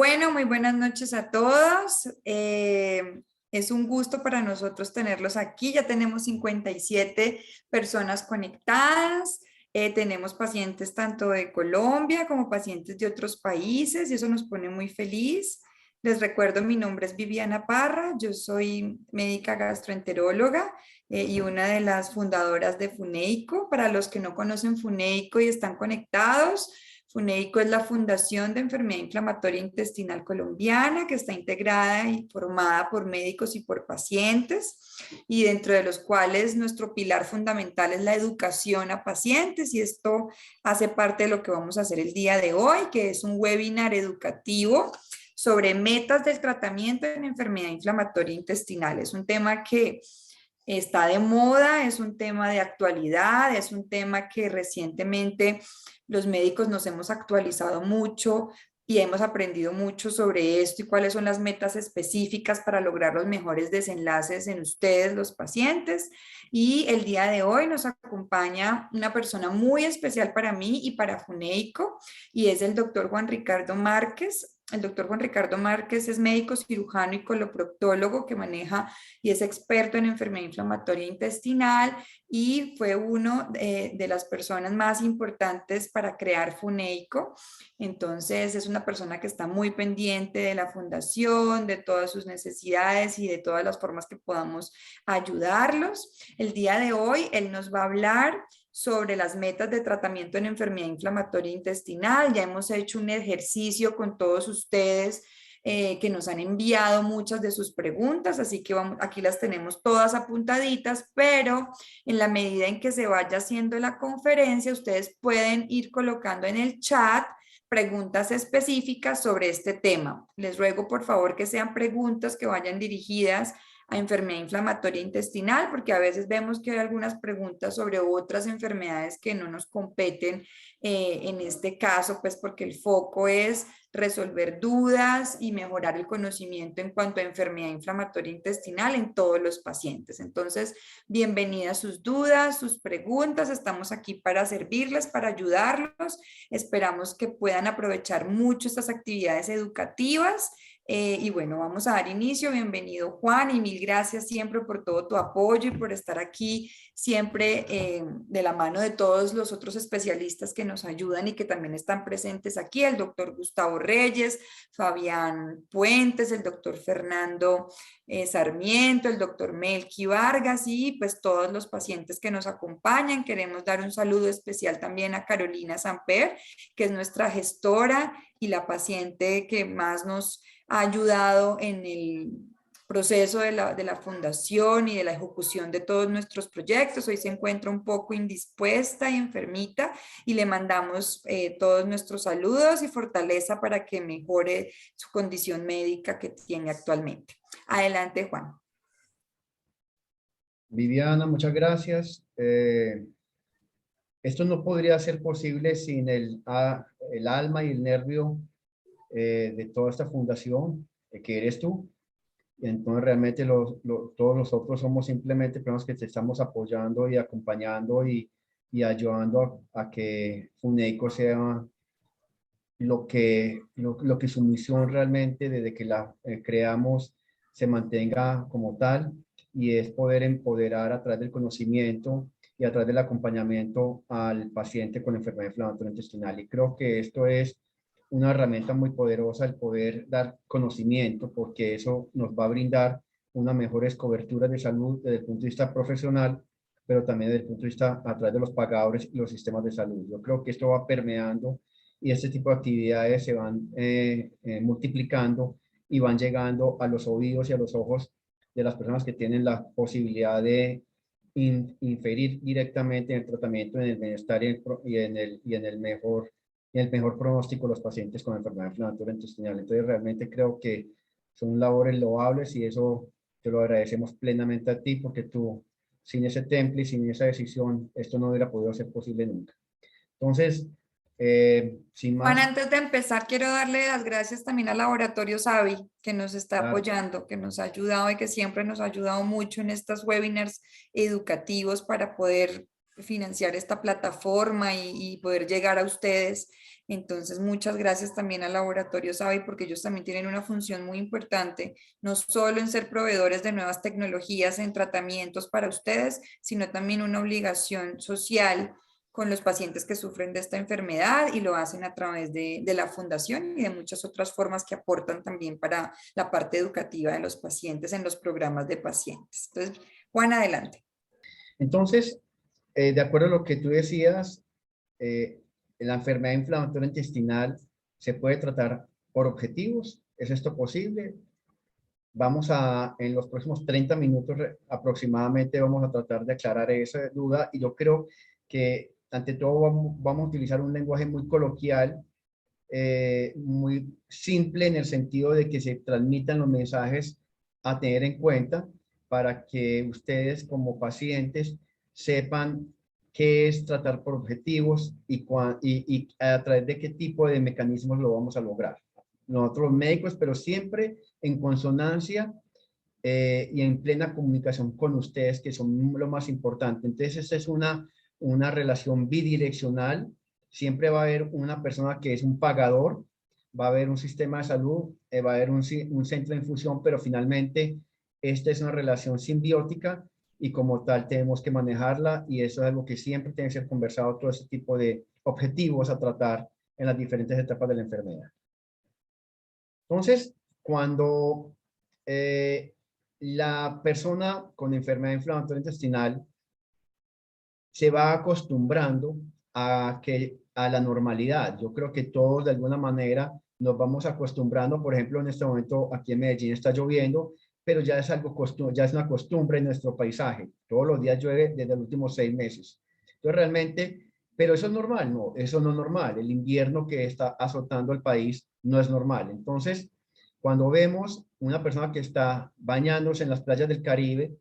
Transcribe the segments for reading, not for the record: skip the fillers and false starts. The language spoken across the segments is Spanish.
Bueno, muy buenas noches a todos. Es un gusto para nosotros tenerlos aquí. Ya tenemos 57 personas conectadas. Tenemos pacientes tanto de Colombia como pacientes de otros países y eso nos pone muy feliz. Les recuerdo, mi nombre es Viviana Parra, yo soy médica gastroenteróloga y una de las fundadoras de FUNEICO. Para los que no conocen FUNEICO y están conectados, FUNEICO es la Fundación de Enfermedad Inflamatoria Intestinal Colombiana, que está integrada y formada por médicos y por pacientes, y dentro de los cuales nuestro pilar fundamental es la educación a pacientes, y esto hace parte de lo que vamos a hacer el día de hoy, que es un webinar educativo sobre metas del tratamiento en enfermedad inflamatoria intestinal. Es un tema que está de moda, es un tema de actualidad, es un tema que recientemente los médicos nos hemos actualizado mucho y hemos aprendido mucho sobre esto y cuáles son las metas específicas para lograr los mejores desenlaces en ustedes, los pacientes. Y el día de hoy nos acompaña una persona muy especial para mí y para FUNEICO, y es el doctor Juan Ricardo Márquez. El doctor Juan Ricardo Márquez es médico cirujano y coloproctólogo que maneja y es experto en enfermedad inflamatoria intestinal, y fue uno de las personas más importantes para crear FUNEICO. Entonces es una persona que está muy pendiente de la fundación, de todas sus necesidades y de todas las formas que podamos ayudarlos. El día de hoy él nos va a hablar sobre las metas de tratamiento en enfermedad inflamatoria intestinal. Ya hemos hecho un ejercicio con todos ustedes que nos han enviado muchas de sus preguntas, así que vamos, aquí las tenemos todas apuntaditas, pero en la medida en que se vaya haciendo la conferencia, ustedes pueden ir colocando en el chat preguntas específicas sobre este tema. Les ruego por favor que sean preguntas que vayan dirigidas a enfermedad inflamatoria intestinal, porque a veces vemos que hay algunas preguntas sobre otras enfermedades que no nos competen en este caso, pues porque el foco es resolver dudas y mejorar el conocimiento en cuanto a enfermedad inflamatoria intestinal en todos los pacientes. Entonces, bienvenidas sus dudas, sus preguntas, estamos aquí para servirles, para ayudarlos. Esperamos que puedan aprovechar mucho estas actividades educativas. Y bueno, vamos a dar inicio. Bienvenido, Juan, y mil gracias siempre por todo tu apoyo y por estar aquí siempre de la mano de todos los otros especialistas que nos ayudan y que también están presentes aquí, el doctor Gustavo Reyes, Fabián Puentes, el doctor Fernando Sarmiento, el doctor Melqui Vargas y pues todos los pacientes que nos acompañan. Queremos dar un saludo especial también a Carolina Samper, que es nuestra gestora y la paciente que más nos ha ayudado en el proceso de la fundación y de la ejecución de todos nuestros proyectos. Hoy se encuentra un poco indispuesta y enfermita y le mandamos todos nuestros saludos y fortaleza para que mejore su condición médica que tiene actualmente. Adelante, Juan. Viviana, muchas gracias. Esto no podría ser posible sin el alma y el nervio de toda esta fundación, que eres tú. Entonces realmente todos nosotros somos simplemente personas que te estamos apoyando y acompañando y ayudando a que FUNEICO sea lo que su misión realmente desde que la creamos se mantenga como tal, y es poder empoderar a través del conocimiento y a través del acompañamiento al paciente con enfermedad inflamatoria intestinal. Y creo que esto es una herramienta muy poderosa, el poder dar conocimiento, porque eso nos va a brindar unas mejores coberturas de salud desde el punto de vista profesional, pero también desde el punto de vista a través de los pagadores y los sistemas de salud. Yo creo que esto va permeando y este tipo de actividades se van multiplicando y van llegando a los oídos y a los ojos de las personas que tienen la posibilidad de inferir directamente en el tratamiento, en el bienestar y en el mejor pronóstico de los pacientes con enfermedad inflamatoria intestinal. Entonces realmente creo que son labores loables y eso te lo agradecemos plenamente a ti, porque tú, sin ese temple y sin esa decisión, esto no hubiera podido ser posible nunca. Entonces, sin Juan, más, antes de empezar, quiero darle las gracias también al Laboratorio Savi, que nos está claro, apoyando, que nos ha ayudado y que siempre nos ha ayudado mucho en estos webinars educativos para poder financiar esta plataforma y poder llegar a ustedes. Entonces, muchas gracias también al Laboratorio SABI porque ellos también tienen una función muy importante, no solo en ser proveedores de nuevas tecnologías en tratamientos para ustedes, sino también una obligación social con los pacientes que sufren de esta enfermedad y lo hacen a través de la fundación y de muchas otras formas que aportan también para la parte educativa de los pacientes en los programas de pacientes. Entonces, Juan, adelante. Entonces, de acuerdo a lo que tú decías, la enfermedad inflamatoria intestinal se puede tratar por objetivos. ¿Es esto posible? En los próximos 30 minutos aproximadamente, vamos a tratar de aclarar esa duda y yo creo que ante todo vamos a utilizar un lenguaje muy coloquial, muy simple en el sentido de que se transmitan los mensajes a tener en cuenta para que ustedes como pacientes sepan qué es tratar por objetivos y a través de qué tipo de mecanismos lo vamos a lograr. Nosotros los médicos, pero siempre en consonancia y en plena comunicación con ustedes, que son lo más importante. Entonces, esta es una relación bidireccional. Siempre va a haber una persona que es un pagador, va a haber un sistema de salud, va a haber un centro de infusión, pero finalmente esta es una relación simbiótica y como tal tenemos que manejarla y eso es algo que siempre tiene que ser conversado, todo ese tipo de objetivos a tratar en las diferentes etapas de la enfermedad. Entonces, cuando la persona con enfermedad inflamatoria intestinal se va acostumbrando a la normalidad. Yo creo que todos de alguna manera nos vamos acostumbrando. Por ejemplo, en este momento aquí en Medellín está lloviendo, pero ya es ya es una costumbre en nuestro paisaje. Todos los días llueve desde los últimos 6 meses. Entonces realmente, pero eso es normal, no, eso no es normal. El invierno que está azotando el país no es normal. Entonces, cuando vemos una persona que está bañándose en las playas del Caribe,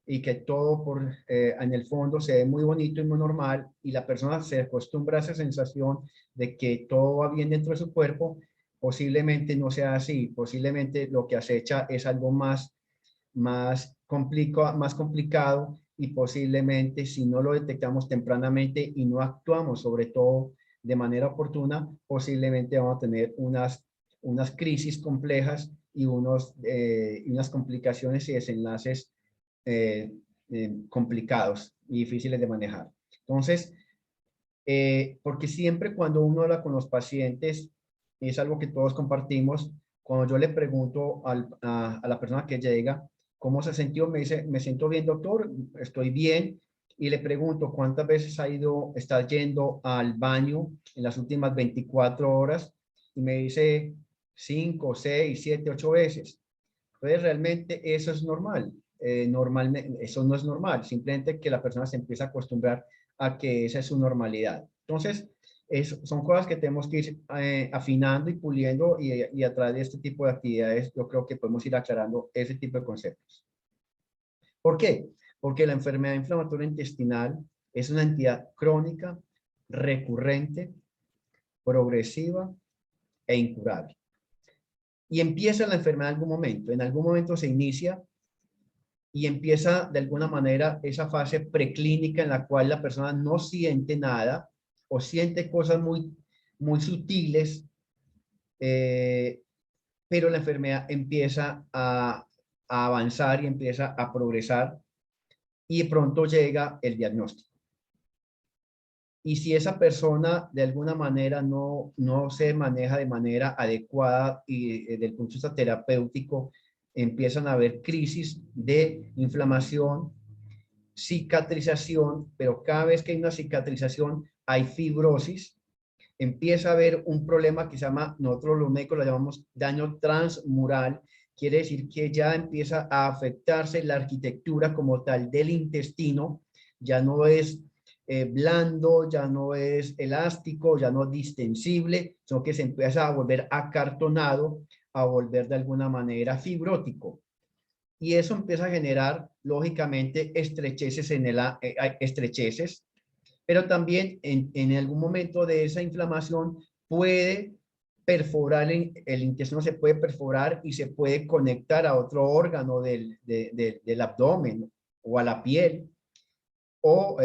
y que todo en el fondo se ve muy bonito y muy normal y la persona se acostumbra a esa sensación de que todo va bien dentro de su cuerpo, posiblemente no sea así, posiblemente lo que acecha es algo más complicado y posiblemente si no lo detectamos tempranamente y no actuamos sobre todo de manera oportuna, posiblemente vamos a tener unas crisis complejas y unas complicaciones y desenlaces complicados y difíciles de manejar. Entonces, porque siempre cuando uno habla con los pacientes, es algo que todos compartimos, cuando yo le pregunto a la persona que llega, ¿cómo se sintió? Me dice, me siento bien, doctor, estoy bien. Y le pregunto, ¿cuántas veces está yendo al baño en las últimas 24 horas? Y me dice 5, 6, 7, 8 veces. Entonces, realmente eso es normal. Normalmente, eso no es normal, simplemente que la persona se empieza a acostumbrar a que esa es su normalidad. Entonces, son cosas que tenemos que ir afinando y puliendo y a través de este tipo de actividades yo creo que podemos ir aclarando ese tipo de conceptos. ¿Por qué? Porque la enfermedad inflamatoria intestinal es una entidad crónica, recurrente, progresiva e incurable. Y empieza la enfermedad en algún momento se inicia y empieza de alguna manera esa fase preclínica en la cual la persona no siente nada o siente cosas muy sutiles, pero la enfermedad empieza a avanzar y empieza a progresar y pronto llega el diagnóstico. Y si esa persona de alguna manera no se maneja de manera adecuada y desde el punto de vista terapéutico, empiezan a haber crisis de inflamación, cicatrización, pero cada vez que hay una cicatrización hay fibrosis, empieza a haber un problema que se llama, nosotros los médicos lo llamamos daño transmural, quiere decir que ya empieza a afectarse la arquitectura como tal del intestino, ya no es blando, ya no es elástico, ya no es distensible, sino que se empieza a volver acartonado, a volver de alguna manera fibrótico. Y eso empieza a generar, lógicamente, estrecheces estrecheces, pero también en algún momento de esa inflamación puede perforar, el intestino se puede perforar y se puede conectar a otro órgano del abdomen o a la piel, o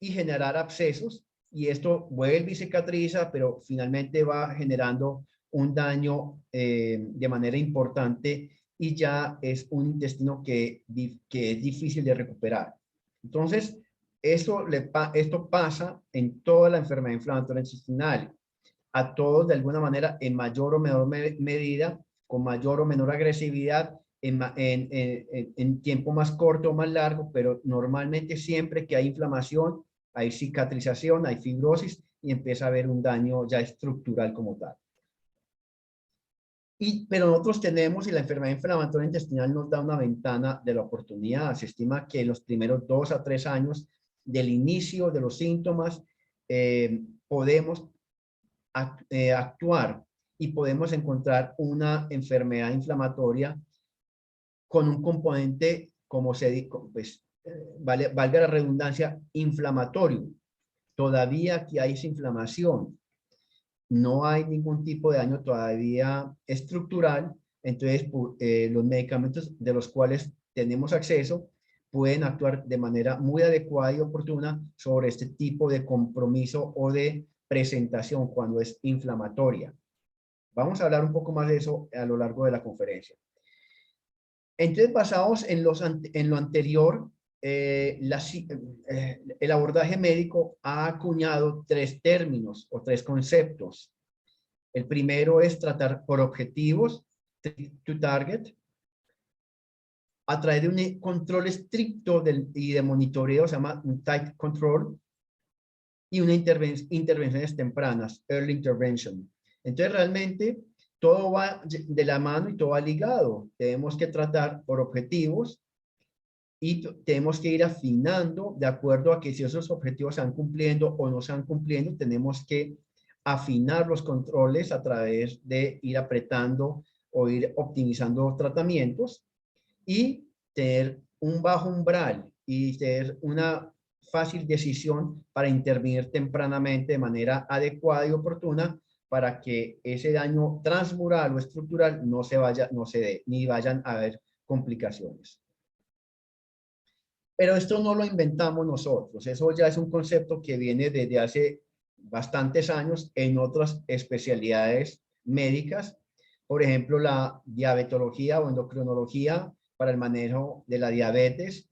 y generar abscesos, y esto vuelve y cicatriza, pero finalmente va generando un daño de manera importante y ya es un intestino que es difícil de recuperar. Entonces, esto pasa en toda la enfermedad inflamatoria intestinal, a todos de alguna manera en mayor o menor medida, con mayor o menor agresividad, en tiempo más corto o más largo, pero normalmente siempre que hay inflamación, hay cicatrización, hay fibrosis y empieza a haber un daño ya estructural como tal. Pero nosotros tenemos, y la enfermedad inflamatoria intestinal nos da una ventana de la oportunidad. Se estima que en los primeros 2 a 3 años del inicio de los síntomas podemos actuar y podemos encontrar una enfermedad inflamatoria con un componente, como se dice, pues, valga la redundancia, inflamatorio. Todavía aquí hay esa inflamación. No hay ningún tipo de daño todavía estructural. Entonces, los medicamentos de los cuales tenemos acceso pueden actuar de manera muy adecuada y oportuna sobre este tipo de compromiso o de presentación cuando es inflamatoria. Vamos a hablar un poco más de eso a lo largo de la conferencia. Entonces, basados en lo anterior, el abordaje médico ha acuñado 3 términos o 3 conceptos. El primero es tratar por objetivos, to target, a través de un control estricto y de monitoreo, se llama un tight control, y una intervenciones tempranas, early intervention. Entonces, realmente, todo va de la mano y todo va ligado. Tenemos que tratar por objetivos y tenemos que ir afinando de acuerdo a que si esos objetivos se van cumpliendo o no se van cumpliendo, tenemos que afinar los controles a través de ir apretando o ir optimizando tratamientos y tener un bajo umbral y tener una fácil decisión para intervenir tempranamente de manera adecuada y oportuna para que ese daño transmural o estructural no se dé, ni vayan a haber complicaciones. Pero esto no lo inventamos nosotros, eso ya es un concepto que viene desde hace bastantes años en otras especialidades médicas, por ejemplo, la diabetología o endocrinología para el manejo de la diabetes.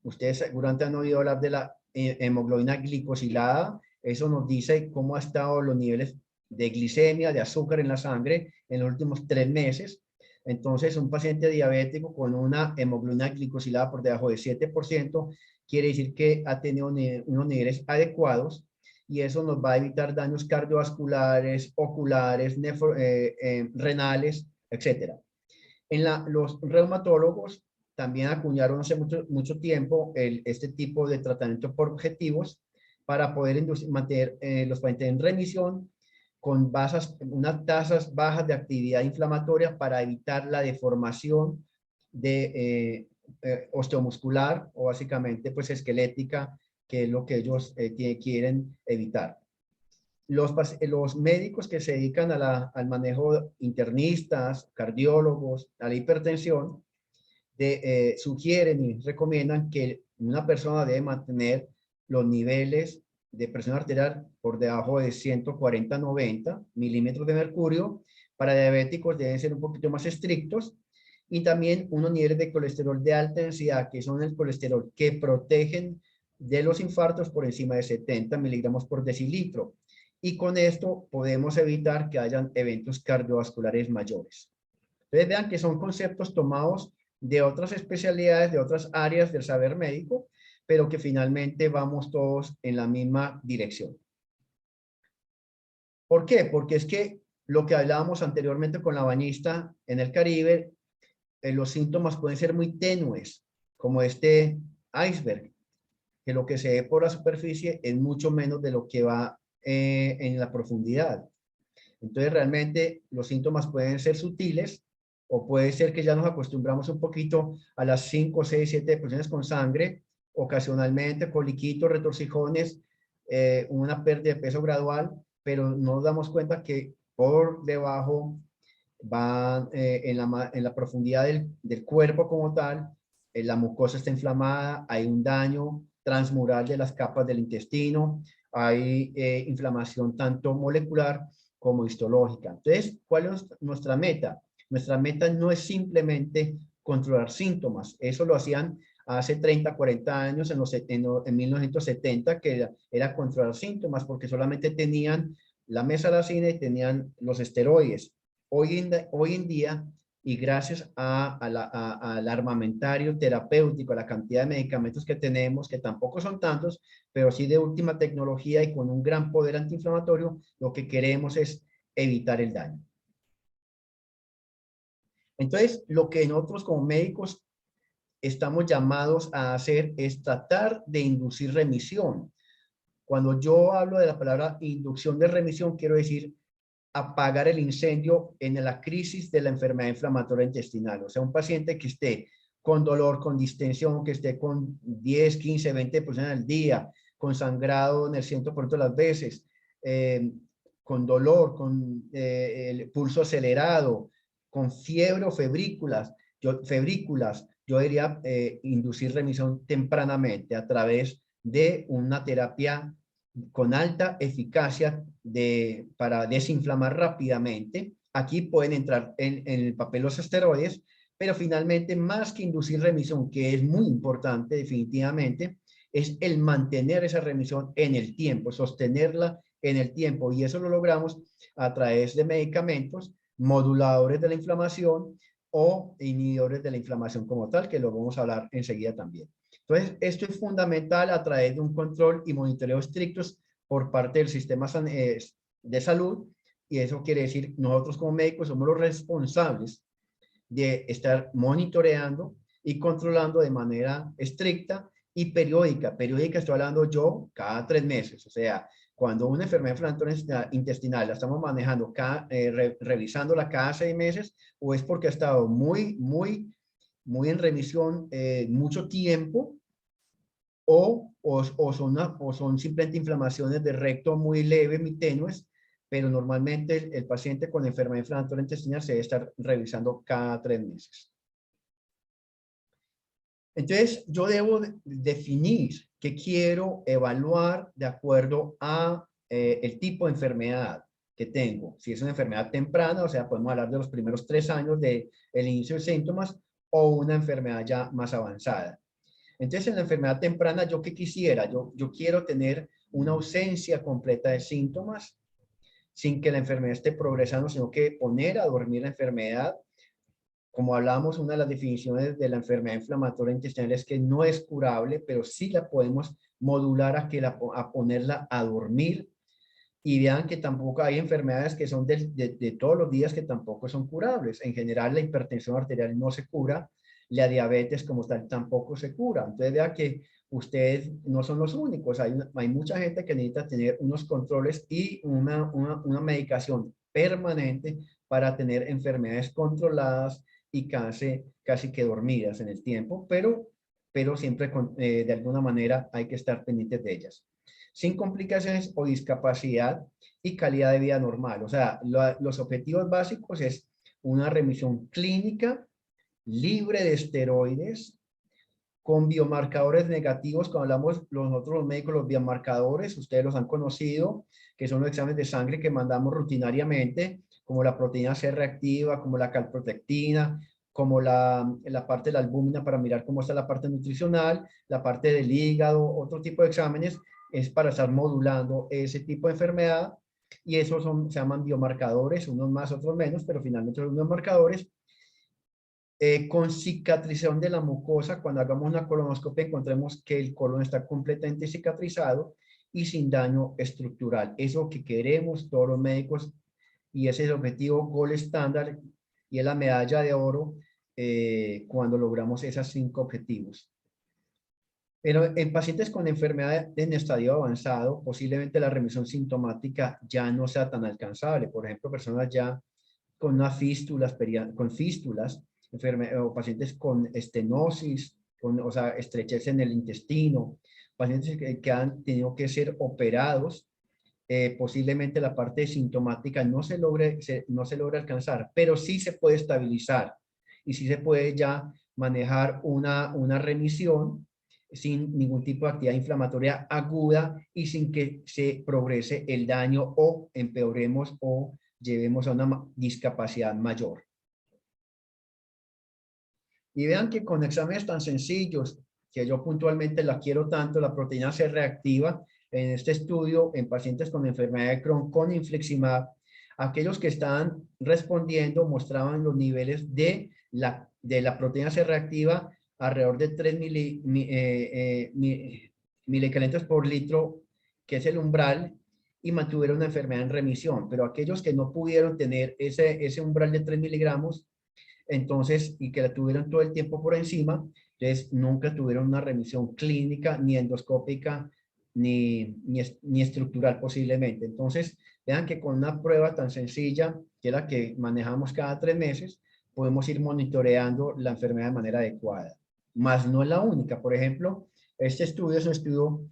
Ustedes seguramente han oído hablar de la hemoglobina glicosilada. Eso nos dice cómo han estado los niveles de glicemia, de azúcar en la sangre en los últimos 3 meses. Entonces, un paciente diabético con una hemoglobina glicosilada por debajo de 7% quiere decir que ha tenido unos niveles adecuados y eso nos va a evitar daños cardiovasculares, oculares, renales, etc. Los reumatólogos también acuñaron hace mucho tiempo este tipo de tratamiento por objetivos para poder mantener los pacientes en remisión con unas tasas bajas de actividad inflamatoria para evitar la deformación de osteomuscular o básicamente pues esquelética, que es lo que ellos quieren evitar. Los médicos que se dedican al manejo, internistas, cardiólogos, a la hipertensión, sugieren y recomiendan que una persona debe mantener los niveles de presión arterial por debajo de 140-90 milímetros de mercurio. Para diabéticos deben ser un poquito más estrictos. Y también unos niveles de colesterol de alta densidad, que son el colesterol que protegen de los infartos por encima de 70 miligramos por decilitro. Y con esto podemos evitar que hayan eventos cardiovasculares mayores. Entonces vean que son conceptos tomados de otras especialidades, de otras áreas del saber médico, pero que finalmente vamos todos en la misma dirección. ¿Por qué? Porque es que lo que hablábamos anteriormente con la bañista en el Caribe, los síntomas pueden ser muy tenues, como este iceberg, que lo que se ve por la superficie es mucho menos de lo que va en la profundidad. Entonces, realmente los síntomas pueden ser sutiles o puede ser que ya nos acostumbramos un poquito a las 5, 6, 7 depresiones con sangre, ocasionalmente coliquitos, retorcijones, una pérdida de peso gradual, pero no nos damos cuenta que por debajo van en la profundidad del cuerpo como tal, la mucosa está inflamada, hay un daño transmural de las capas del intestino, hay inflamación tanto molecular como histológica. Entonces, ¿cuál es nuestra meta? Nuestra meta no es simplemente controlar síntomas. Eso lo hacían hace 30, 40 años, en 1970, que era controlar síntomas, porque solamente tenían la mesalazina y tenían los esteroides. Hoy en día, y gracias al armamentario terapéutico, a la cantidad de medicamentos que tenemos, que tampoco son tantos, pero sí de última tecnología y con un gran poder antiinflamatorio, lo que queremos es evitar el daño. Entonces, lo que nosotros como médicos estamos llamados a hacer es tratar de inducir remisión. Cuando yo hablo de la palabra inducción de remisión, quiero decir apagar el incendio en la crisis de la enfermedad inflamatoria intestinal. O sea, un paciente que esté con dolor, con distensión, que esté con 10, 15, 20% al día, con sangrado en el 100% de las veces, con dolor, con el pulso acelerado, con fiebre o febrículas, yo diría inducir remisión tempranamente a través de una terapia con alta eficacia para desinflamar rápidamente. Aquí pueden entrar en el papel los esteroides, pero finalmente, más que inducir remisión, que es muy importante definitivamente, es el mantener esa remisión en el tiempo, sostenerla en el tiempo, y eso lo logramos a través de medicamentos moduladores de la inflamación o inhibidores de la inflamación como tal, que lo vamos a hablar enseguida también. Entonces, esto es fundamental a través de un control y monitoreo estrictos por parte del sistema de salud, y eso quiere decir, nosotros como médicos somos los responsables de estar monitoreando y controlando de manera estricta y periódica. Periódica estoy hablando yo cada 3 meses, o sea, cuando una enfermedad inflamatoria intestinal la estamos manejando, revisándola cada 6 meses, o es porque ha estado muy en remisión mucho tiempo, o son simplemente inflamaciones de recto muy leves, muy tenues, pero normalmente el paciente con enfermedad inflamatoria intestinal se debe estar revisando cada 3 meses. Entonces, yo debo definir qué quiero evaluar de acuerdo a el tipo de enfermedad que tengo. Si es una enfermedad temprana, o sea, podemos hablar de los primeros 3 años del inicio de síntomas, o una enfermedad ya más avanzada. Entonces, en la enfermedad temprana, ¿yo qué quisiera? Yo quiero tener una ausencia completa de síntomas sin que la enfermedad esté progresando, sino que poner a dormir la enfermedad. Como hablamos, una de las definiciones de la enfermedad inflamatoria intestinal es que no es curable, pero sí la podemos modular a ponerla a dormir. Y vean que tampoco hay enfermedades que son de todos los días que tampoco son curables. En general, la hipertensión arterial no se cura, la diabetes como tal tampoco se cura. Entonces, vean que ustedes no son los únicos. Hay mucha gente que necesita tener unos controles y una medicación permanente para tener enfermedades controladas y casi que dormidas en el tiempo, pero siempre de alguna manera hay que estar pendientes de ellas, sin complicaciones o discapacidad, y calidad de vida normal. O sea, los objetivos básicos es una remisión clínica, libre de esteroides, con biomarcadores negativos. Cuando hablamos nosotros los médicos, los biomarcadores, ustedes los han conocido, que son los exámenes de sangre que mandamos rutinariamente, como la proteína C reactiva, como la calprotectina, como la parte de la albúmina para mirar cómo está la parte nutricional, la parte del hígado, otro tipo de exámenes, es para estar modulando ese tipo de enfermedad, y esos se llaman biomarcadores, unos más, otros menos, pero finalmente son biomarcadores. Con cicatrización de la mucosa, cuando hagamos una colonoscopia encontremos que el colon está completamente cicatrizado y sin daño estructural. Eso que queremos todos los médicos, y ese es el objetivo gold estándar, y es la medalla de oro cuando logramos esos 5 objetivos. Pero en pacientes con enfermedad en estadio avanzado, posiblemente la remisión sintomática ya no sea tan alcanzable. Por ejemplo, personas ya con unas fístulas, o pacientes con estenosis, o sea, estrechez en el intestino, pacientes que han tenido que ser operados, posiblemente la parte sintomática no se logre alcanzar, pero sí se puede estabilizar y sí se puede ya manejar una remisión sin ningún tipo de actividad inflamatoria aguda y sin que se progrese el daño o empeoremos o llevemos a una discapacidad mayor. Y vean que con exámenes tan sencillos, que yo puntualmente la quiero tanto, la proteína C reactiva, en este estudio en pacientes con enfermedad de Crohn con infliximab, aquellos que estaban respondiendo mostraban los niveles de la proteína C reactiva alrededor de 3 milicalentes por litro, que es el umbral, y mantuvieron una enfermedad en remisión. Pero aquellos que no pudieron tener ese umbral de 3 miligramos, entonces, y que la tuvieron todo el tiempo por encima, entonces nunca tuvieron una remisión clínica, ni endoscópica, ni estructural posiblemente. Entonces, vean que con una prueba tan sencilla, que es la que manejamos cada 3 meses, podemos ir monitoreando la enfermedad de manera adecuada. Más no es la única. Por ejemplo, este estudio es un estudio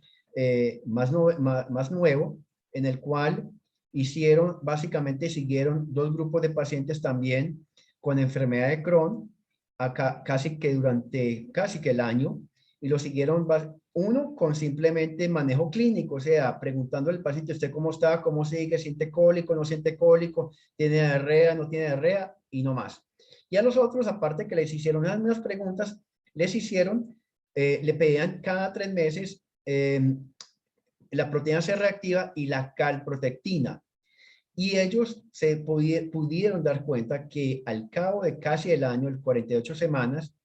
más nuevo, en el cual básicamente siguieron 2 grupos de pacientes también con enfermedad de Crohn, casi que el año, y lo siguieron uno con simplemente manejo clínico, o sea, preguntando al paciente, ¿usted cómo está? ¿Cómo sigue? ¿Siente cólico? ¿No siente cólico? ¿Tiene diarrea? ¿No tiene diarrea? Y no más. Y a los otros, aparte que les hicieron las mismas preguntas, le pedían cada 3 meses la proteína C reactiva y la calprotectina. Y ellos se pudieron dar cuenta que al cabo de casi el año, el 48 semanas,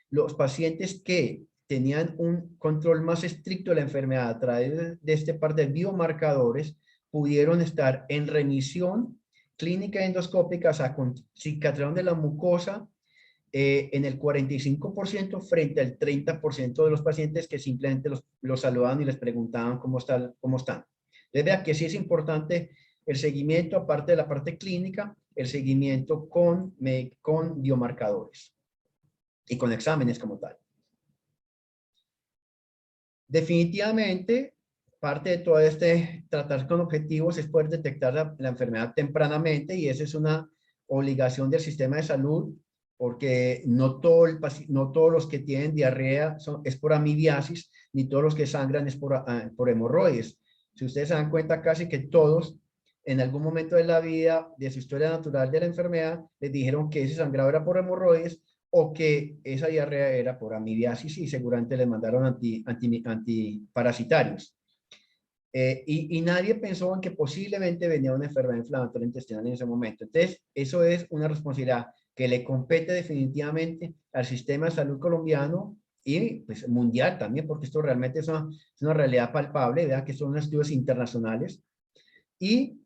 los pacientes que tenían un control más estricto de la enfermedad a través de este par de biomarcadores, pudieron estar en remisión clínica endoscópica, o sea, con cicatrización de la mucosa, en el 45% frente al 30% de los pacientes que simplemente los saludaban y les preguntaban cómo están. Entonces, vea que sí es importante el seguimiento, aparte de la parte clínica, el seguimiento con biomarcadores y con exámenes como tal. Definitivamente, parte de todo tratar con objetivos es poder detectar la enfermedad tempranamente, y esa es una obligación del sistema de salud, porque no todos los que tienen diarrea es por amibiasis, ni todos los que sangran es por hemorroides. Si ustedes se dan cuenta, casi que todos en algún momento de la vida, de su historia natural de la enfermedad, les dijeron que ese sangrado era por hemorroides o que esa diarrea era por amibiasis, y seguramente les mandaron antiparasitarios. Y nadie pensó en que posiblemente venía una enfermedad inflamatoria intestinal en ese momento. Entonces, eso es una responsabilidad que le compete definitivamente al sistema de salud colombiano y pues mundial también, porque esto realmente es una realidad palpable. Vean que son estudios internacionales, y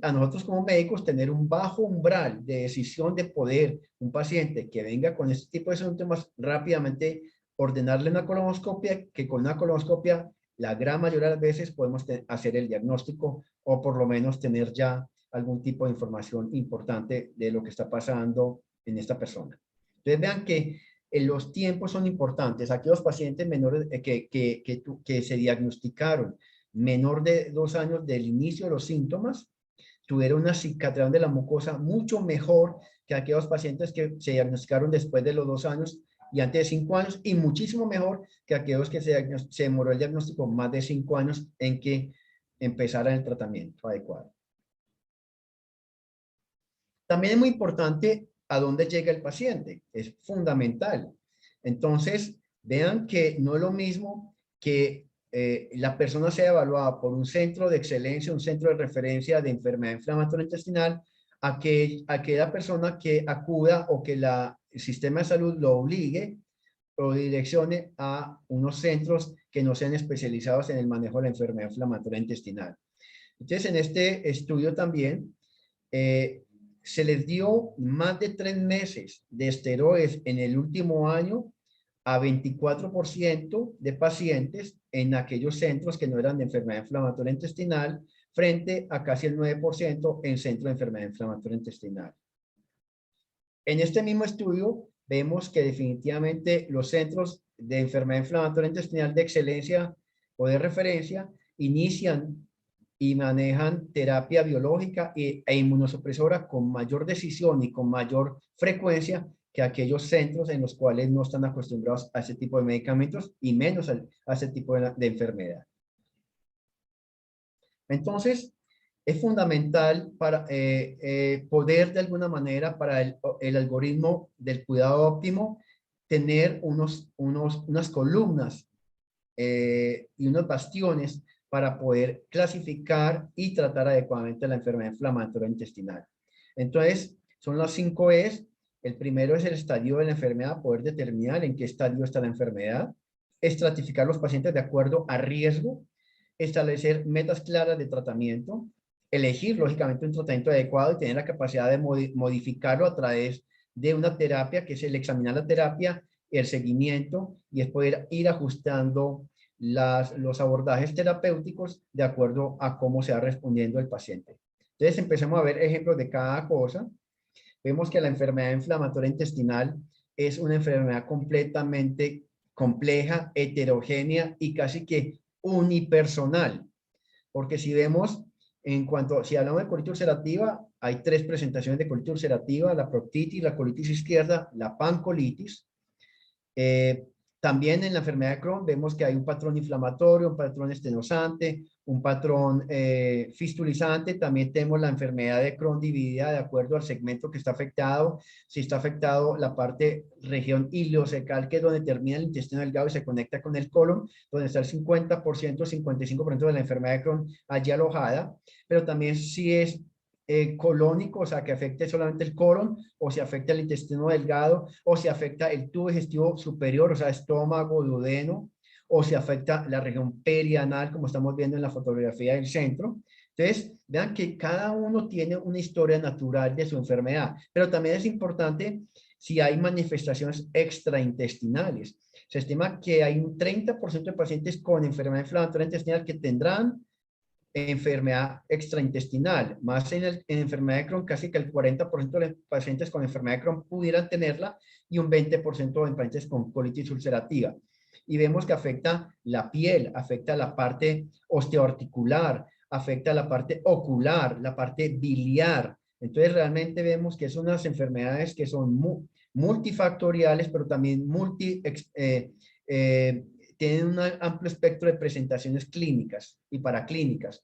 a nosotros como médicos tener un bajo umbral de decisión de poder, un paciente que venga con este tipo de síntomas, rápidamente ordenarle una colonoscopia, que con una colonoscopia la gran mayoría de las veces podemos hacer el diagnóstico, o por lo menos tener ya algún tipo de información importante de lo que está pasando en esta persona. Entonces vean que los tiempos son importantes. Aquellos pacientes menores que se diagnosticaron menor de 2 años del inicio de los síntomas, tuvieron una cicatrización de la mucosa mucho mejor que aquellos pacientes que se diagnosticaron después de los 2 años y antes de 5 años, y muchísimo mejor que aquellos que se demoró el diagnóstico más de 5 años en que empezaran el tratamiento adecuado. También es muy importante a dónde llega el paciente, es fundamental. Entonces, vean que no es lo mismo que la persona sea evaluada por un centro de excelencia, un centro de referencia de enfermedad inflamatoria intestinal, a que la persona que acuda o que el sistema de salud lo obligue o direccione a unos centros que no sean especializados en el manejo de la enfermedad inflamatoria intestinal. Entonces, en este estudio también se les dio más de 3 meses de esteroides en el último año a 24% de pacientes en aquellos centros que no eran de enfermedad inflamatoria intestinal, frente a casi el 9% en centro de enfermedad inflamatoria intestinal. En este mismo estudio vemos que definitivamente los centros de enfermedad inflamatoria intestinal de excelencia o de referencia inician y manejan terapia biológica e inmunosupresora con mayor decisión y con mayor frecuencia que aquellos centros en los cuales no están acostumbrados a ese tipo de medicamentos y menos a ese tipo de enfermedad. Entonces, es fundamental para poder de alguna manera para el algoritmo del cuidado óptimo tener unas columnas y unos bastiones para poder clasificar y tratar adecuadamente la enfermedad inflamatoria intestinal. Entonces, son las 5 E's. El primero es el estadio de la enfermedad, poder determinar en qué estadio está la enfermedad, estratificar los pacientes de acuerdo a riesgo, establecer metas claras de tratamiento, elegir lógicamente un tratamiento adecuado y tener la capacidad de modificarlo a través de una terapia, que es el examinar la terapia, el seguimiento, y es poder ir ajustando los abordajes terapéuticos de acuerdo a cómo se va respondiendo el paciente. Entonces empecemos a ver ejemplos de cada cosa. Vemos que la enfermedad inflamatoria intestinal es una enfermedad completamente compleja, heterogénea y casi que unipersonal. Porque si vemos, si hablamos de colitis ulcerativa, hay 3 presentaciones de colitis ulcerativa: la proctitis, la colitis izquierda, la pancolitis. También en la enfermedad de Crohn vemos que hay un patrón inflamatorio, un patrón estenosante, un patrón fistulizante. También tenemos la enfermedad de Crohn dividida de acuerdo al segmento que está afectado. Si está afectado la parte región ileocecal, que es donde termina el intestino delgado y se conecta con el colon, donde está el 50%, 55% de la enfermedad de Crohn allí alojada. Pero también si es colónico, o sea, que afecte solamente el colon, o si afecta el intestino delgado, o si afecta el tubo digestivo superior, o sea, estómago, duodeno, o si afecta la región perianal, como estamos viendo en la fotografía del centro. Entonces, vean que cada uno tiene una historia natural de su enfermedad, pero también es importante si hay manifestaciones extraintestinales. Se estima que hay un 30% de pacientes con enfermedad inflamatoria intestinal que tendrán enfermedad extraintestinal, más en enfermedad de Crohn, casi que el 40% de los pacientes con enfermedad de Crohn pudieran tenerla y un 20% de pacientes con colitis ulcerativa. Y vemos que afecta la piel, afecta la parte osteoarticular, afecta la parte ocular, la parte biliar. Entonces realmente vemos que son unas enfermedades que son multifactoriales, pero también tienen un amplio espectro de presentaciones clínicas y paraclínicas.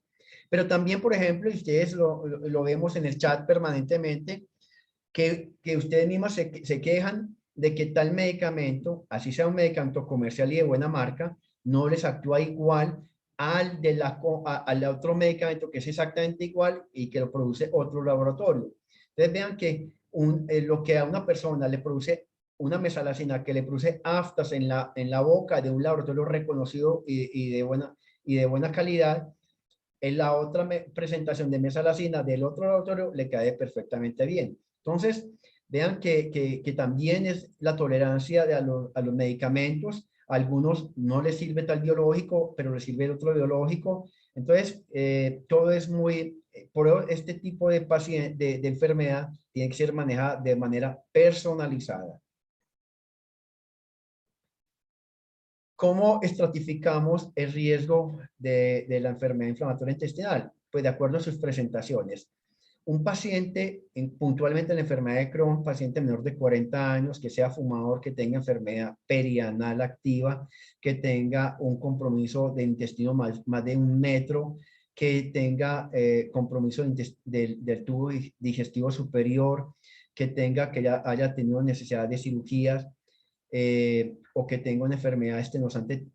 Pero también, por ejemplo, y ustedes lo vemos en el chat permanentemente, que ustedes mismas se quejan de que tal medicamento, así sea un medicamento comercial y de buena marca, no les actúa igual al otro medicamento que es exactamente igual y que lo produce otro laboratorio. Entonces vean que lo que a una persona le produce una mesalazina que le produce aftas en la boca de un laboratorio reconocido y de buena calidad, en la otra presentación de mesalazina del otro laboratorio le cae perfectamente bien. Entonces, vean que también es la tolerancia a los medicamentos. A algunos no les sirve tal biológico, pero les sirve el otro biológico. Entonces, todo es por este tipo de enfermedad tiene que ser manejada de manera personalizada. ¿Cómo estratificamos el riesgo de la enfermedad inflamatoria intestinal? Pues de acuerdo a sus presentaciones. Un paciente, puntualmente en la enfermedad de Crohn, paciente menor de 40 años, que sea fumador, que tenga enfermedad perianal activa, que tenga un compromiso de intestino más de 1 metro, que tenga compromiso del tubo digestivo superior, que ya haya tenido necesidad de cirugías, o que tenga una enfermedad estenosante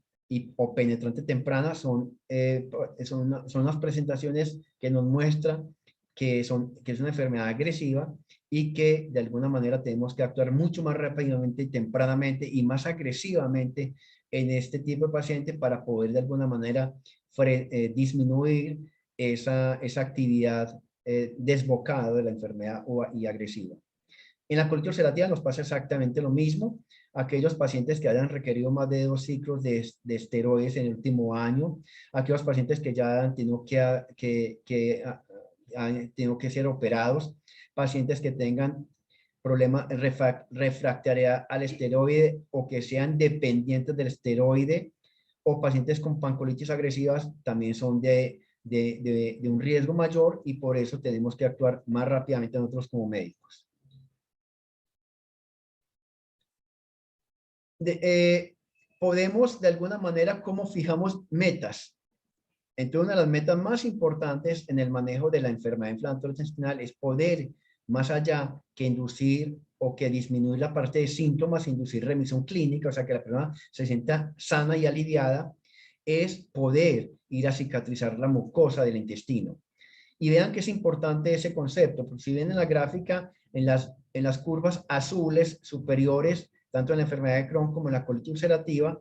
o penetrante temprana, son unas presentaciones que nos muestran que es una enfermedad agresiva y que de alguna manera tenemos que actuar mucho más rápidamente y tempranamente y más agresivamente en este tipo de pacientes para poder de alguna manera disminuir esa actividad desbocada de la enfermedad y agresiva. En la colitis ulcerativa nos pasa exactamente lo mismo. Aquellos pacientes que hayan requerido más de 2 ciclos de esteroides en el último año, aquellos pacientes que ya han tenido han tenido que ser operados, pacientes que tengan problemas refractariedad al esteroide o que sean dependientes del esteroide, o pacientes con pancolitis agresivas también son de un riesgo mayor, y por eso tenemos que actuar más rápidamente nosotros como médicos. podemos de alguna manera, ¿cómo fijamos metas? Entonces, una de las metas más importantes en el manejo de la enfermedad inflamatoria intestinal es poder, más allá que inducir o que disminuir la parte de síntomas, inducir remisión clínica, o sea, que la persona se sienta sana y aliviada, es poder ir a cicatrizar la mucosa del intestino. Y vean que es importante ese concepto, porque si ven en la gráfica, en las curvas azules superiores, tanto en la enfermedad de Crohn como en la colitis ulcerativa,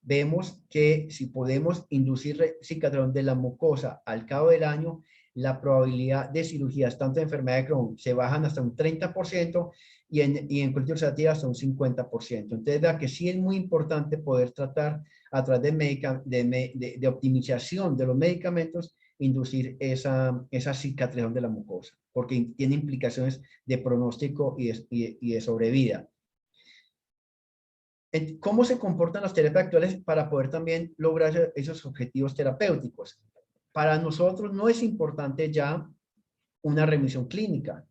vemos que si podemos inducir cicatrización de la mucosa al cabo del año, la probabilidad de cirugías, tanto en enfermedad de Crohn, se bajan hasta un 30% y en colitis ulcerativa hasta un 50%. Entonces, vean que sí es muy importante poder tratar a través de optimización de los medicamentos, inducir esa cicatrización de la mucosa, porque tiene implicaciones de pronóstico y de sobrevida. ¿Cómo se comportan las terapias actuales para poder también lograr esos objetivos terapéuticos? Para nosotros no es importante ya una remisión clínica.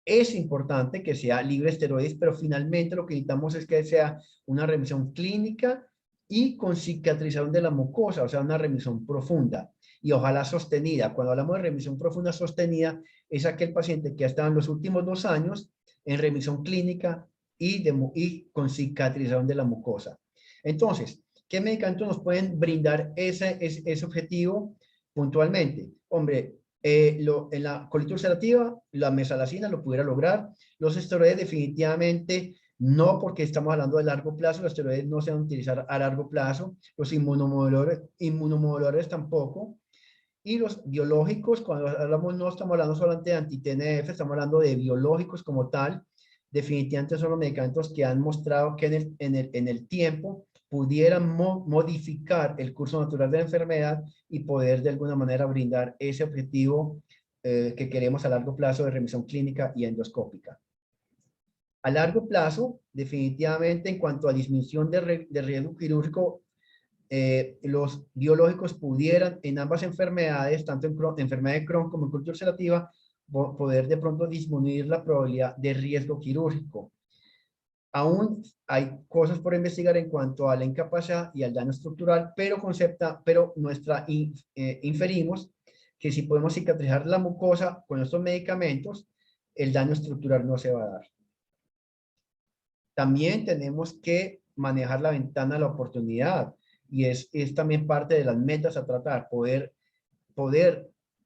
Es importante que sea libre de esteroides, pero finalmente lo que necesitamos es que sea una remisión clínica y con cicatrización de la mucosa, o sea, una remisión profunda y ojalá sostenida. Cuando hablamos de remisión profunda sostenida, es aquel paciente que ha estado en los últimos 2 años en remisión clínica y con cicatrización de la mucosa. Entonces, ¿qué medicamentos nos pueden brindar ese objetivo puntualmente? Hombre, en la colitis ulcerativa, la mesalazina lo pudiera lograr. Los esteroides definitivamente no, porque estamos hablando de largo plazo. Los esteroides no se van a utilizar a largo plazo. Los inmunomoduladores tampoco. Y los biológicos, cuando hablamos, no estamos hablando solamente de anti-TNF, estamos hablando de biológicos como tal. Definitivamente son los medicamentos que han mostrado que en el tiempo pudieran modificar el curso natural de la enfermedad y poder de alguna manera brindar ese objetivo que queremos a largo plazo de remisión clínica y endoscópica. A largo plazo, definitivamente en cuanto a disminución de riesgo quirúrgico, los biológicos pudieran en ambas enfermedades, tanto en enfermedad de Crohn como en colitis ulcerativa, poder de pronto disminuir la probabilidad de riesgo quirúrgico. Aún hay cosas por investigar en cuanto a la incapacidad y al daño estructural, pero inferimos que si podemos cicatrizar la mucosa con estos medicamentos, el daño estructural no se va a dar. También tenemos que manejar la ventana de la oportunidad y es también parte de las metas a tratar, poder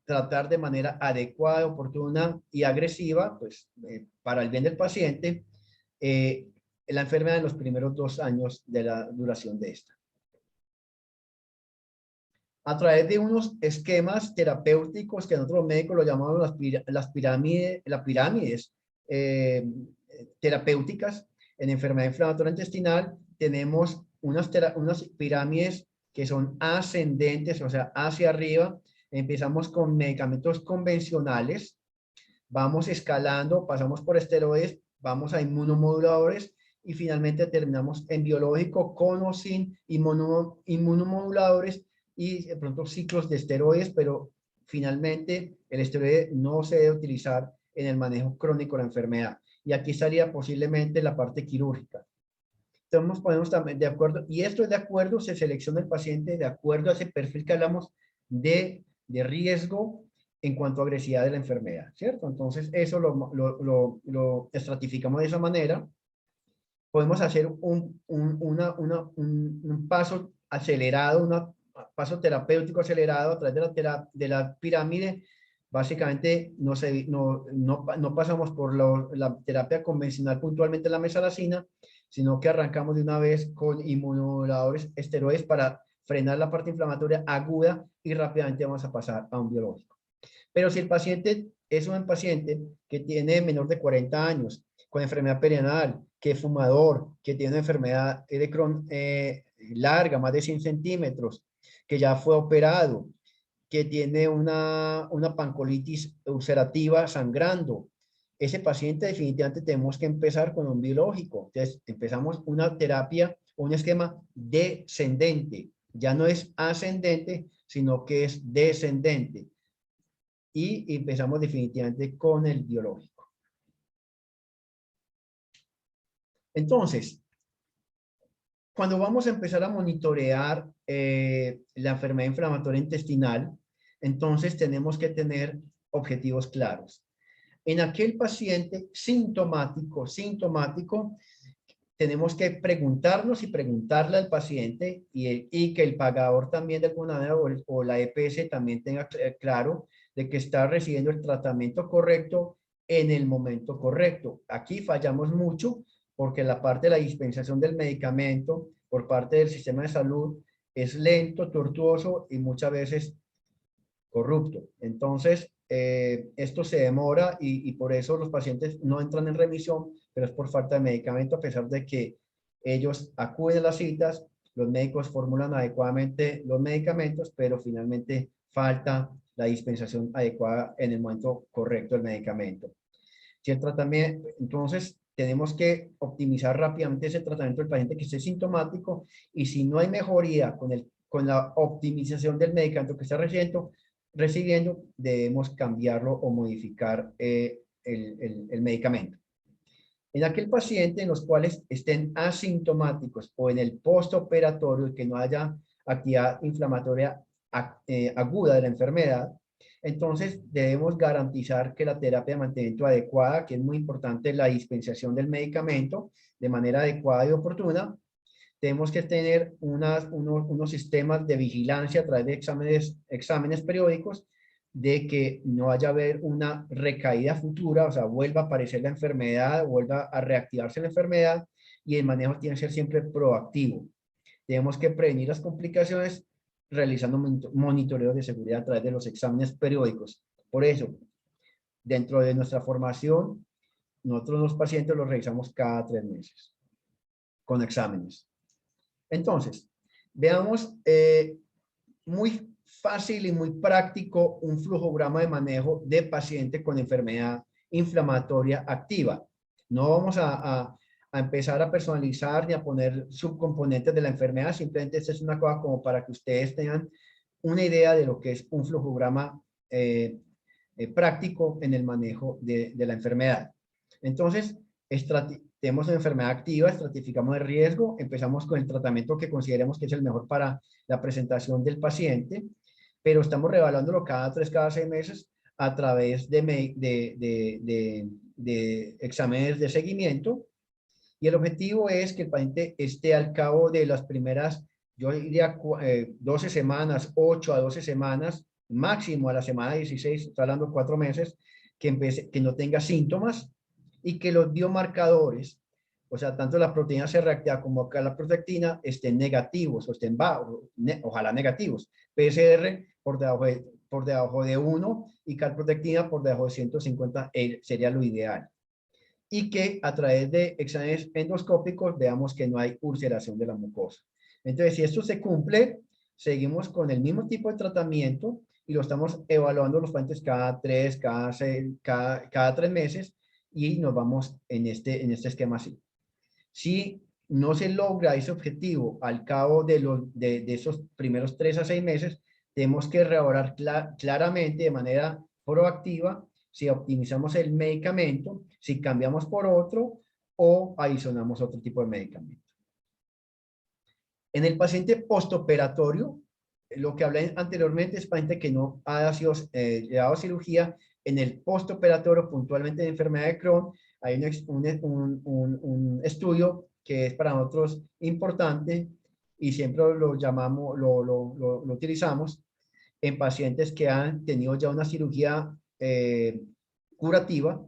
tratar de manera adecuada, oportuna y agresiva, pues para el bien del paciente, la enfermedad en los primeros 2 años de la duración de esta. A través de unos esquemas terapéuticos que nosotros los médicos lo llamamos las pirámides terapéuticas en enfermedad inflamatoria intestinal, tenemos unas pirámides que son ascendentes, o sea, hacia arriba. Empezamos con medicamentos convencionales, vamos escalando, pasamos por esteroides, vamos a inmunomoduladores y finalmente terminamos en biológico con o sin inmunomoduladores y de pronto ciclos de esteroides, pero finalmente el esteroide no se debe utilizar en el manejo crónico de la enfermedad. Y aquí estaría posiblemente la parte quirúrgica. Entonces nos ponemos también de acuerdo, y esto es de acuerdo, se selecciona el paciente de acuerdo a ese perfil que hablamos de riesgo en cuanto a agresividad de la enfermedad, ¿cierto? Entonces eso lo estratificamos de esa manera. Podemos hacer un paso acelerado, un paso terapéutico acelerado a través de la pirámide. Básicamente no pasamos por la terapia convencional puntualmente en la mesalazina, sino que arrancamos de una vez con inmunomoduladores esteroides para frenar la parte inflamatoria aguda y rápidamente vamos a pasar a un biológico. Pero si el paciente es un paciente que tiene menor de 40 años, con enfermedad perianal, que es fumador, que tiene una enfermedad de Crohn larga, más de 100 centímetros, que ya fue operado, que tiene una pancolitis ulcerativa sangrando, ese paciente definitivamente tenemos que empezar con un biológico. Entonces empezamos una terapia, un esquema descendente. Ya no es ascendente, sino que es descendente. Y empezamos definitivamente con el biológico. Entonces, cuando vamos a empezar a monitorear la enfermedad inflamatoria intestinal, entonces tenemos que tener objetivos claros. En aquel paciente sintomático, tenemos que preguntarnos y preguntarle al paciente y que el pagador también de alguna manera o la EPS también tenga claro de que está recibiendo el tratamiento correcto en el momento correcto. Aquí fallamos mucho porque la parte de la dispensación del medicamento por parte del sistema de salud es lento, tortuoso y muchas veces corrupto. Entonces, esto se demora y por eso los pacientes no entran en remisión, pero es por falta de medicamento, a pesar de que ellos acuden a las citas, los médicos formulan adecuadamente los medicamentos, pero finalmente falta la dispensación adecuada en el momento correcto del medicamento. Si el tratamiento, entonces, tenemos que optimizar rápidamente ese tratamiento del paciente que esté sintomático y si no hay mejoría con la optimización del medicamento que está recibiendo, debemos cambiarlo o modificar el medicamento. En aquel paciente en los cuales estén asintomáticos o en el postoperatorio y que no haya actividad inflamatoria aguda de la enfermedad, entonces debemos garantizar que la terapia de mantenimiento adecuada, que es muy importante la dispensación del medicamento de manera adecuada y oportuna, tenemos que tener unos sistemas de vigilancia a través de exámenes periódicos de que no vaya a haber una recaída futura, o sea, vuelva a aparecer la enfermedad, vuelva a reactivarse la enfermedad y el manejo tiene que ser siempre proactivo. Tenemos que prevenir las complicaciones realizando monitoreos de seguridad a través de los exámenes periódicos. Por eso, dentro de nuestra formación, nosotros los pacientes los revisamos cada 3 meses con exámenes. Entonces, veamos muy fácil y muy práctico un flujograma de manejo de paciente con enfermedad inflamatoria activa. No vamos a empezar a personalizar ni a poner subcomponentes de la enfermedad, simplemente esta es una cosa como para que ustedes tengan una idea de lo que es un flujograma práctico en el manejo de la enfermedad. Entonces, tenemos una enfermedad activa, estratificamos el riesgo, empezamos con el tratamiento que consideremos que es el mejor para la presentación del paciente, pero estamos reevaluándolo cada 3, cada 6 meses a través de exámenes de seguimiento. Y el objetivo es que el paciente esté al cabo de las primeras, yo diría 12 semanas, 8 a 12 semanas, máximo a la semana 16, estoy hablando 4 meses, que no tenga síntomas y que los biomarcadores, o sea, tanto la proteína C reactiva como la protectina, estén negativos o estén bajos, ojalá negativos. PCR por debajo de 1 y calprotectina por debajo de 150 sería lo ideal. Y que a través de exámenes endoscópicos veamos que no hay ulceración de la mucosa. Entonces, si esto se cumple, seguimos con el mismo tipo de tratamiento y lo estamos evaluando los pacientes cada 3, cada 3 meses y nos vamos en este esquema así. Si no se logra ese objetivo al cabo de esos primeros 3 a 6 meses, tenemos que reevaluar claramente de manera proactiva si optimizamos el medicamento, si cambiamos por otro o adicionamos otro tipo de medicamento. En el paciente postoperatorio, lo que hablé anteriormente es paciente que no ha sido llevado a cirugía. En el postoperatorio, puntualmente de enfermedad de Crohn, hay un estudio que es para nosotros importante y siempre lo llamamos, lo utilizamos en pacientes que han tenido ya una cirugía curativa.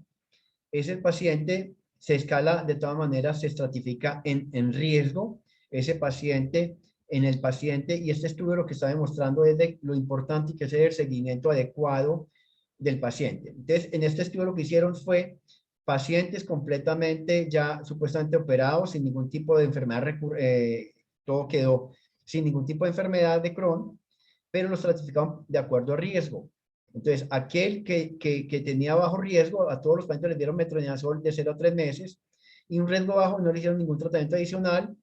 Ese paciente se escala de todas maneras, se estratifica en riesgo. Ese paciente, en el paciente, y este estudio lo que está demostrando es de lo importante que es el seguimiento adecuado del paciente. Entonces, en este estudio lo que hicieron fue pacientes completamente ya supuestamente operados, sin ningún tipo de enfermedad, todo quedó sin ningún tipo de enfermedad de Crohn, pero los estratificaron de acuerdo a riesgo. Entonces, aquel que tenía bajo riesgo, a todos los pacientes les dieron metronidazol de 0 a 3 meses, y un riesgo bajo no le hicieron ningún tratamiento adicional.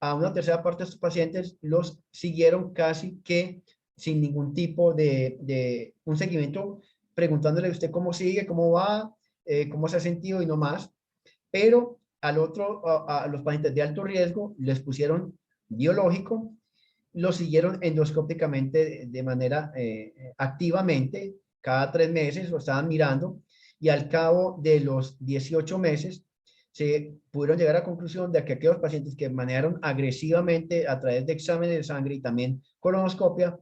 A una tercera parte de estos pacientes los siguieron casi que sin ningún tipo de un seguimiento, preguntándole a usted cómo sigue, cómo va, cómo se ha sentido y no más. Pero a los pacientes de alto riesgo les pusieron biológico, lo siguieron endoscópicamente de manera activamente, cada 3 meses lo estaban mirando, y al cabo de los 18 meses se pudieron llegar a la conclusión de que aquellos pacientes que manejaron agresivamente a través de exámenes de sangre y también colonoscopia,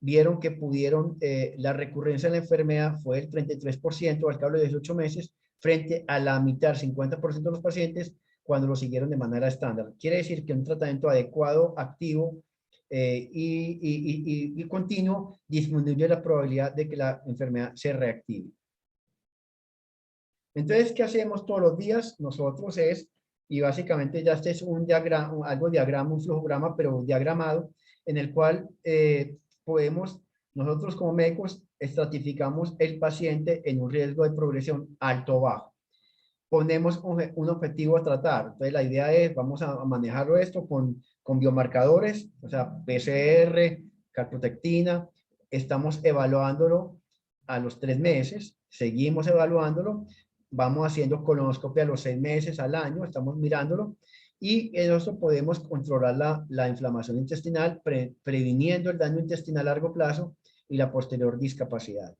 vieron que pudieron, la recurrencia de la enfermedad fue el 33% al cabo de 18 meses, frente a la mitad, 50% de los pacientes, cuando lo siguieron de manera estándar. Quiere decir que un tratamiento adecuado, activo, y continuo disminuye la probabilidad de que la enfermedad se reactive. Entonces, ¿qué hacemos todos los días? Nosotros y básicamente ya este es un diagrama, un flujograma, pero diagramado, en el cual nosotros como médicos estratificamos el paciente en un riesgo de progresión alto o bajo. Ponemos un objetivo a tratar. Entonces, la idea es, vamos a manejarlo esto con biomarcadores, o sea, PCR, calprotectina. Estamos evaluándolo a los 3 meses, seguimos evaluándolo, vamos haciendo colonoscopia a los 6 meses, al año, estamos mirándolo, y en eso podemos controlar la inflamación intestinal, previniendo el daño intestinal a largo plazo y la posterior discapacidad.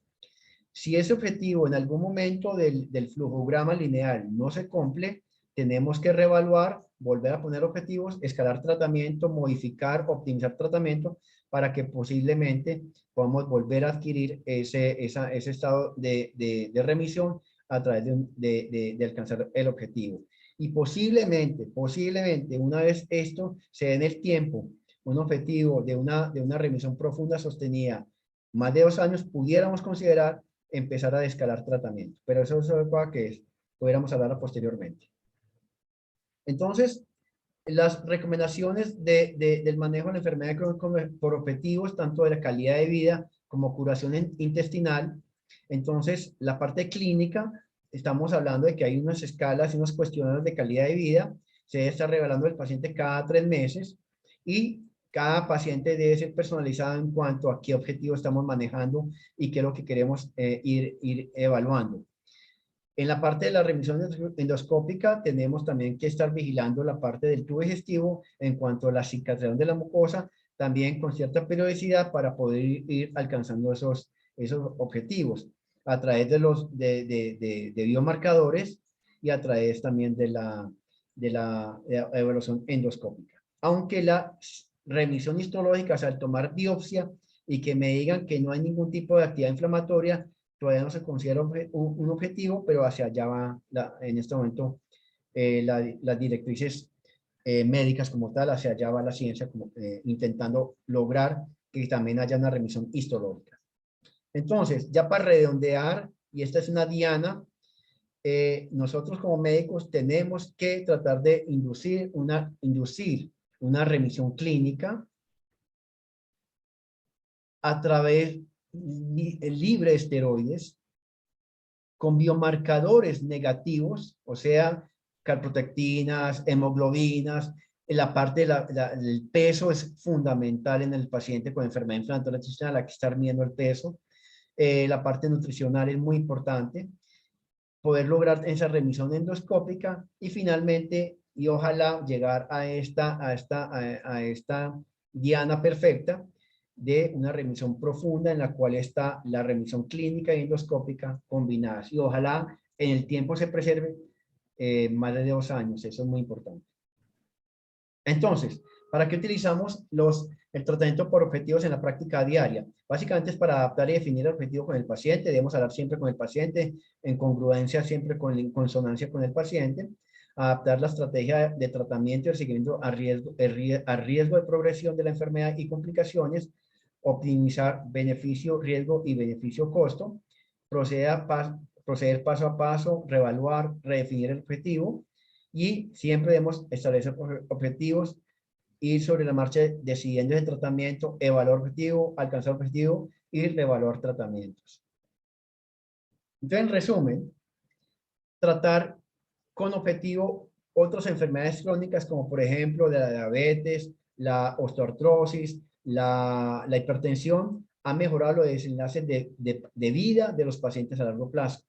Si ese objetivo en algún momento del flujograma lineal no se cumple, tenemos que reevaluar, volver a poner objetivos, escalar tratamiento, modificar, optimizar tratamiento, para que posiblemente podamos volver a adquirir ese estado de remisión a través de alcanzar el objetivo. Y posiblemente, una vez esto se dé en el tiempo, un objetivo de una remisión profunda sostenida, más de 2 años, pudiéramos considerar empezar a escalar tratamiento. Pero eso es algo que pudiéramos hablar posteriormente. Entonces, las recomendaciones del manejo de la enfermedad crónica por objetivos, tanto de la calidad de vida como curación intestinal. Entonces, la parte clínica, estamos hablando de que hay unas escalas y unos cuestionarios de calidad de vida. Se debe estar revelando el paciente cada 3 meses, y cada paciente debe ser personalizado en cuanto a qué objetivo estamos manejando y qué es lo que queremos ir evaluando. En la parte de la remisión endoscópica tenemos también que estar vigilando la parte del tubo digestivo en cuanto a la cicatrización de la mucosa, también con cierta periodicidad, para poder ir alcanzando esos objetivos a través de biomarcadores y a través también de la evaluación endoscópica. Aunque la remisión histológica, o sea, al tomar biopsia y que me digan que no hay ningún tipo de actividad inflamatoria, todavía no se considera un objetivo, pero hacia allá va en este momento las directrices médicas como tal, hacia allá va la ciencia, intentando lograr que también haya una remisión histológica. Entonces, ya para redondear, y esta es una diana, nosotros como médicos tenemos que tratar de inducir una remisión clínica a través libre de esteroides, con biomarcadores negativos, o sea, calprotectinas, hemoglobinas. La parte del peso es fundamental en el paciente con enfermedad inflamatoria intestinal, hay que estar midiendo el peso. La parte nutricional es muy importante, poder lograr esa remisión endoscópica, y finalmente, y ojalá llegar a esta diana perfecta de una remisión profunda, en la cual está la remisión clínica y endoscópica combinadas, y ojalá en el tiempo se preserve más de 2 años. Eso es muy importante. Entonces, ¿para qué utilizamos el tratamiento por objetivos en la práctica diaria? Básicamente es para adaptar y definir el objetivo con el paciente. Debemos hablar siempre con el paciente, en congruencia, siempre en consonancia con el paciente. Adaptar la estrategia de tratamiento y el seguimiento a riesgo de progresión de la enfermedad y complicaciones. Optimizar beneficio, riesgo y beneficio-costo. Proceder paso a paso, reevaluar, redefinir el objetivo. Y siempre debemos establecer objetivos, ir sobre la marcha decidiendo el tratamiento, evaluar objetivo, alcanzar objetivo y reevaluar tratamientos. Entonces, en resumen, tratar con objetivo otras enfermedades crónicas, como por ejemplo la diabetes, la osteoartrosis, la hipertensión, ha mejorado los desenlaces de vida de los pacientes a largo plazo.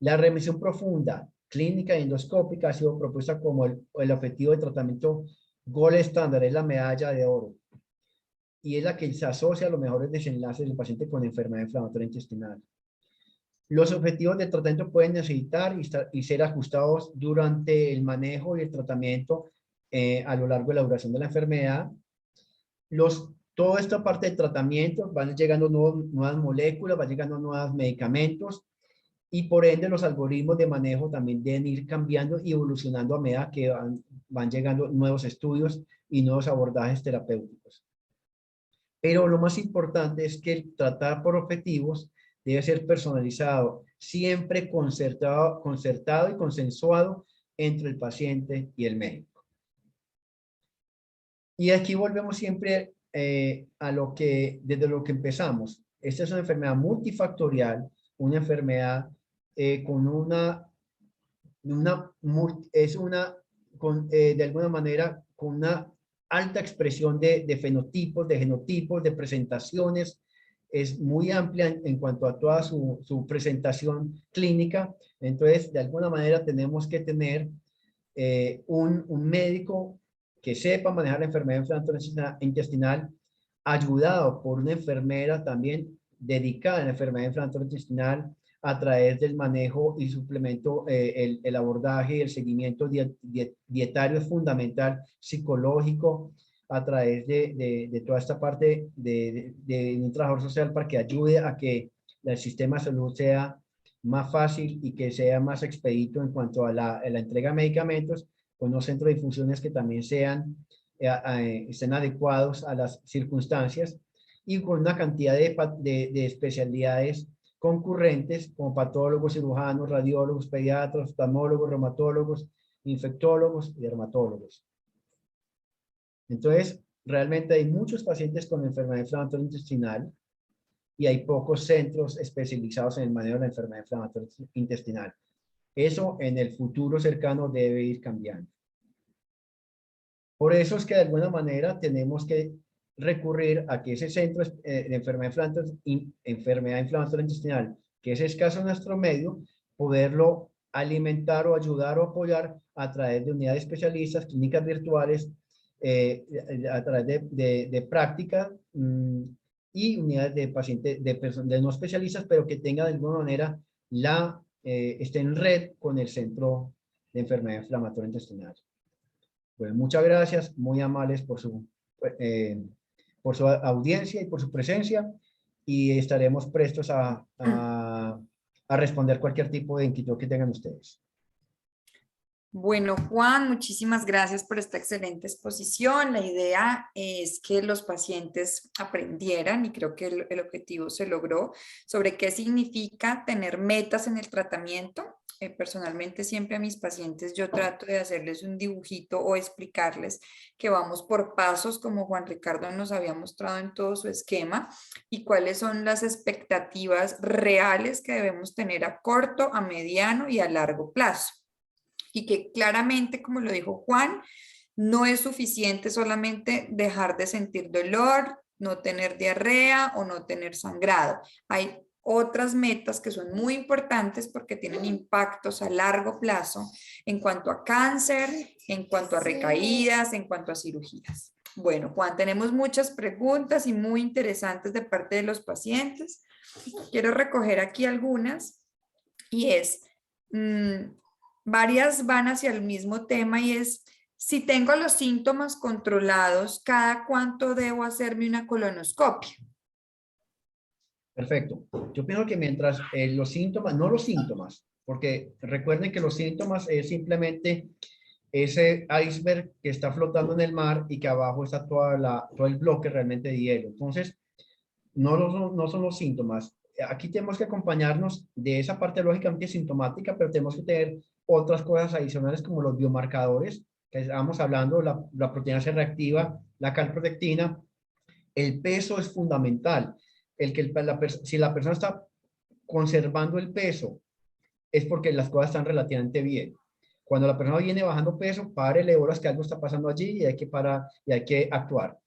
La remisión profunda clínica y endoscópica ha sido propuesta como el objetivo de tratamiento gold estándar, es la medalla de oro. Y es la que se asocia a los mejores desenlaces del paciente con enfermedad inflamatoria intestinal. Los objetivos de tratamiento pueden necesitar y ser ajustados durante el manejo y el tratamiento a lo largo de la duración de la enfermedad. Toda esta parte del tratamiento van llegando nuevas moléculas, van llegando nuevos medicamentos y por ende los algoritmos de manejo también deben ir cambiando y evolucionando a medida que van llegando nuevos estudios y nuevos abordajes terapéuticos. Pero lo más importante es que el tratar por objetivos debe ser personalizado, siempre concertado y consensuado entre el paciente y el médico. Y aquí volvemos siempre desde lo que empezamos. Esta es una enfermedad multifactorial, una enfermedad de alguna manera, con una alta expresión de fenotipos, de genotipos, de presentaciones. Es muy amplia en cuanto a toda su presentación clínica. Entonces, de alguna manera tenemos que tener un médico que sepa manejar la enfermedad inflamatoria intestinal, ayudado por una enfermera también dedicada a la enfermedad inflamatoria intestinal, a través del manejo y suplemento, el abordaje y el seguimiento dietario es fundamental, psicológico, a través de toda esta parte de un trabajador social para que ayude a que el sistema de salud sea más fácil y que sea más expedito en cuanto a la entrega de medicamentos, con unos centros de infusiones que también estén adecuados a las circunstancias y con una cantidad de especialidades concurrentes como patólogos, cirujanos, radiólogos, pediatras, oftalmólogos, reumatólogos, infectólogos y dermatólogos. Entonces, realmente hay muchos pacientes con enfermedad inflamatoria intestinal y hay pocos centros especializados en el manejo de la enfermedad inflamatoria intestinal. Eso en el futuro cercano debe ir cambiando. Por eso es que de alguna manera tenemos que recurrir a que ese centro de enfermedad inflamatoria intestinal, que es escaso en nuestro medio, poderlo alimentar o ayudar o apoyar a través de unidades especialistas, clínicas virtuales, a través de práctica y unidades de pacientes, de no especialistas, pero que tenga de alguna manera esté en red con el centro de enfermedad inflamatoria intestinal. Pues muchas gracias, muy amables por su audiencia y por su presencia, y estaremos prestos a responder cualquier tipo de inquietud que tengan ustedes. Bueno, Juan, muchísimas gracias por esta excelente exposición. La idea es que los pacientes aprendieran, y creo que el objetivo se logró, sobre qué significa tener metas en el tratamiento. Personalmente, siempre a mis pacientes yo trato de hacerles un dibujito o explicarles que vamos por pasos, como Juan Ricardo nos había mostrado en todo su esquema, y cuáles son las expectativas reales que debemos tener a corto, a mediano y a largo plazo. Y que claramente, como lo dijo Juan, no es suficiente solamente dejar de sentir dolor, no tener diarrea o no tener sangrado. Hay otras metas que son muy importantes porque tienen impactos a largo plazo en cuanto a cáncer, en cuanto a recaídas, en cuanto a cirugías. Bueno, Juan, tenemos muchas preguntas y muy interesantes de parte de los pacientes. Quiero recoger aquí algunas y es... varias van hacia el mismo tema y es, si tengo los síntomas controlados, ¿cada cuánto debo hacerme una colonoscopia? Perfecto. Yo pienso que mientras los síntomas, no los síntomas, porque recuerden que los síntomas es simplemente ese iceberg que está flotando en el mar y que abajo está todo el bloque realmente de hielo. Entonces, no son los síntomas. Aquí tenemos que acompañarnos de esa parte lógicamente sintomática, pero tenemos que tener otras cosas adicionales como los biomarcadores, que estábamos hablando, la proteína C reactiva, la calprotectina. El peso es fundamental. Si la persona está conservando el peso, es porque las cosas están relativamente bien. Cuando la persona viene bajando peso, párele bolas que algo está pasando allí y hay que parar y hay que actuar.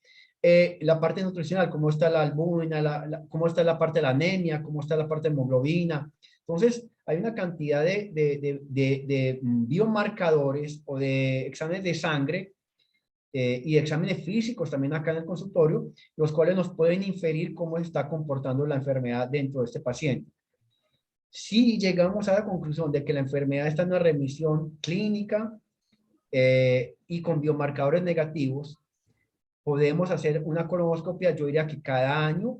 La parte nutricional, cómo está la albúmina, cómo está la parte de la anemia, cómo está la parte de hemoglobina. Entonces, hay una cantidad de biomarcadores o de exámenes de sangre y exámenes físicos también acá en el consultorio, los cuales nos pueden inferir cómo se está comportando la enfermedad dentro de este paciente. Si llegamos a la conclusión de que la enfermedad está en una remisión clínica y con biomarcadores negativos, podemos hacer una colonoscopia, yo diría que cada año,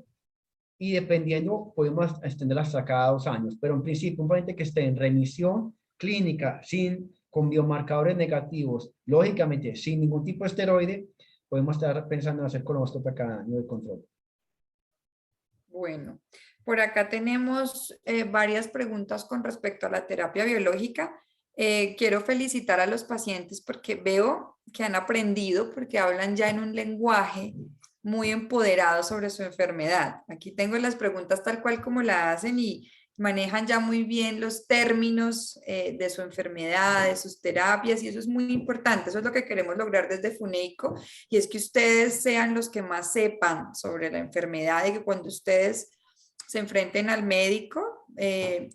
y dependiendo, podemos extenderla hasta cada 2 años. Pero en principio, un paciente que esté en remisión clínica con biomarcadores negativos, lógicamente sin ningún tipo de esteroide, podemos estar pensando en hacer colonoscopia cada año de control. Bueno, por acá tenemos varias preguntas con respecto a la terapia biológica. Quiero felicitar a los pacientes porque veo que han aprendido, porque hablan ya en un lenguaje muy empoderado sobre su enfermedad. Aquí tengo las preguntas tal cual como la hacen y manejan ya muy bien los términos de su enfermedad, de sus terapias, y eso es muy importante. Eso es lo que queremos lograr desde FUNEICO, y es que ustedes sean los que más sepan sobre la enfermedad y que cuando ustedes se enfrenten al médico,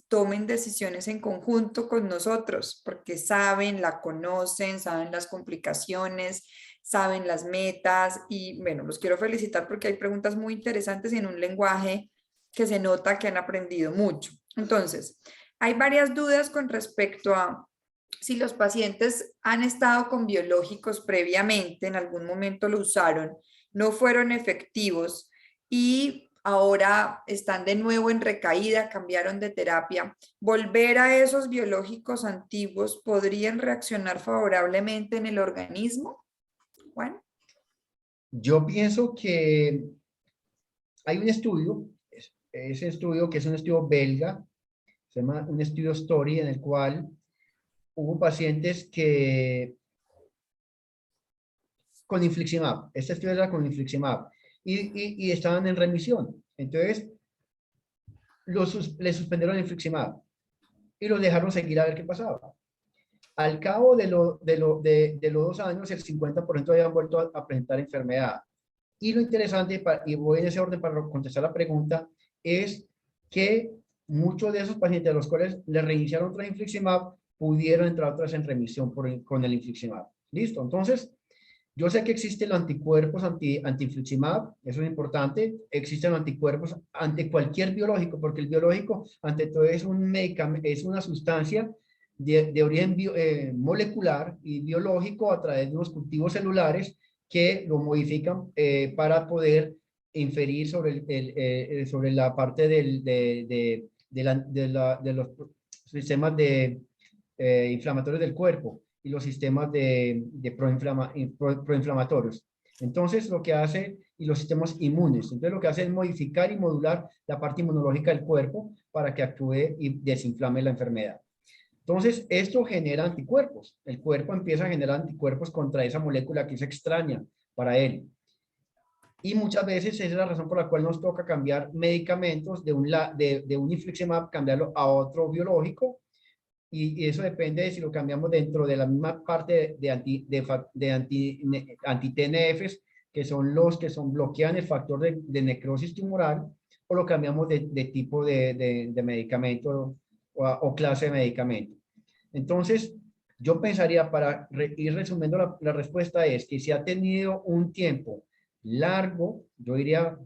tomen decisiones en conjunto con nosotros, porque saben, la conocen, saben las complicaciones, saben las metas, y bueno, los quiero felicitar porque hay preguntas muy interesantes y en un lenguaje que se nota que han aprendido mucho. Entonces, hay varias dudas con respecto a si los pacientes han estado con biológicos previamente, en algún momento lo usaron, no fueron efectivos y ahora están de nuevo en recaída, cambiaron de terapia. Volver a esos biológicos antiguos podrían reaccionar favorablemente en el organismo. Bueno. Yo pienso que hay un estudio, ese estudio que es un estudio belga, se llama un estudio STORY, en el cual hubo pacientes que con infliximab, este estudio era con infliximab, y estaban en remisión. Entonces, le suspendieron el infliximab y los dejaron seguir a ver qué pasaba. Al cabo de los 2 años, el 50% habían vuelto a presentar enfermedad. Y lo interesante, y voy en ese orden para contestar la pregunta, es que muchos de esos pacientes a los cuales le reiniciaron otra infliximab pudieron entrar otras en remisión con el infliximab. ¿Listo? Entonces, yo sé que existen los anticuerpos anti-infliximab, eso es importante. Existen los anticuerpos ante cualquier biológico, porque el biológico, ante todo, es un medicamento, es una sustancia de origen molecular y biológico a través de unos cultivos celulares que lo modifican para poder inferir sobre la parte de los sistemas inflamatorios del cuerpo y los sistemas proinflamatorios. Entonces, lo que hace, y los sistemas inmunes, entonces lo que hace es modificar y modular la parte inmunológica del cuerpo para que actúe y desinflame la enfermedad. Entonces, esto genera anticuerpos. El cuerpo empieza a generar anticuerpos contra esa molécula que es extraña para él. Y muchas veces esa es la razón por la cual nos toca cambiar medicamentos de un infliximab, cambiarlo a otro biológico, y eso depende de si lo cambiamos dentro de la misma parte de anti-TNFs, que son los que bloquean el factor de necrosis tumoral, o lo cambiamos de tipo de medicamento o clase de medicamento. Entonces, yo pensaría, para ir resumiendo la respuesta, es que si ha tenido un tiempo largo, yo diría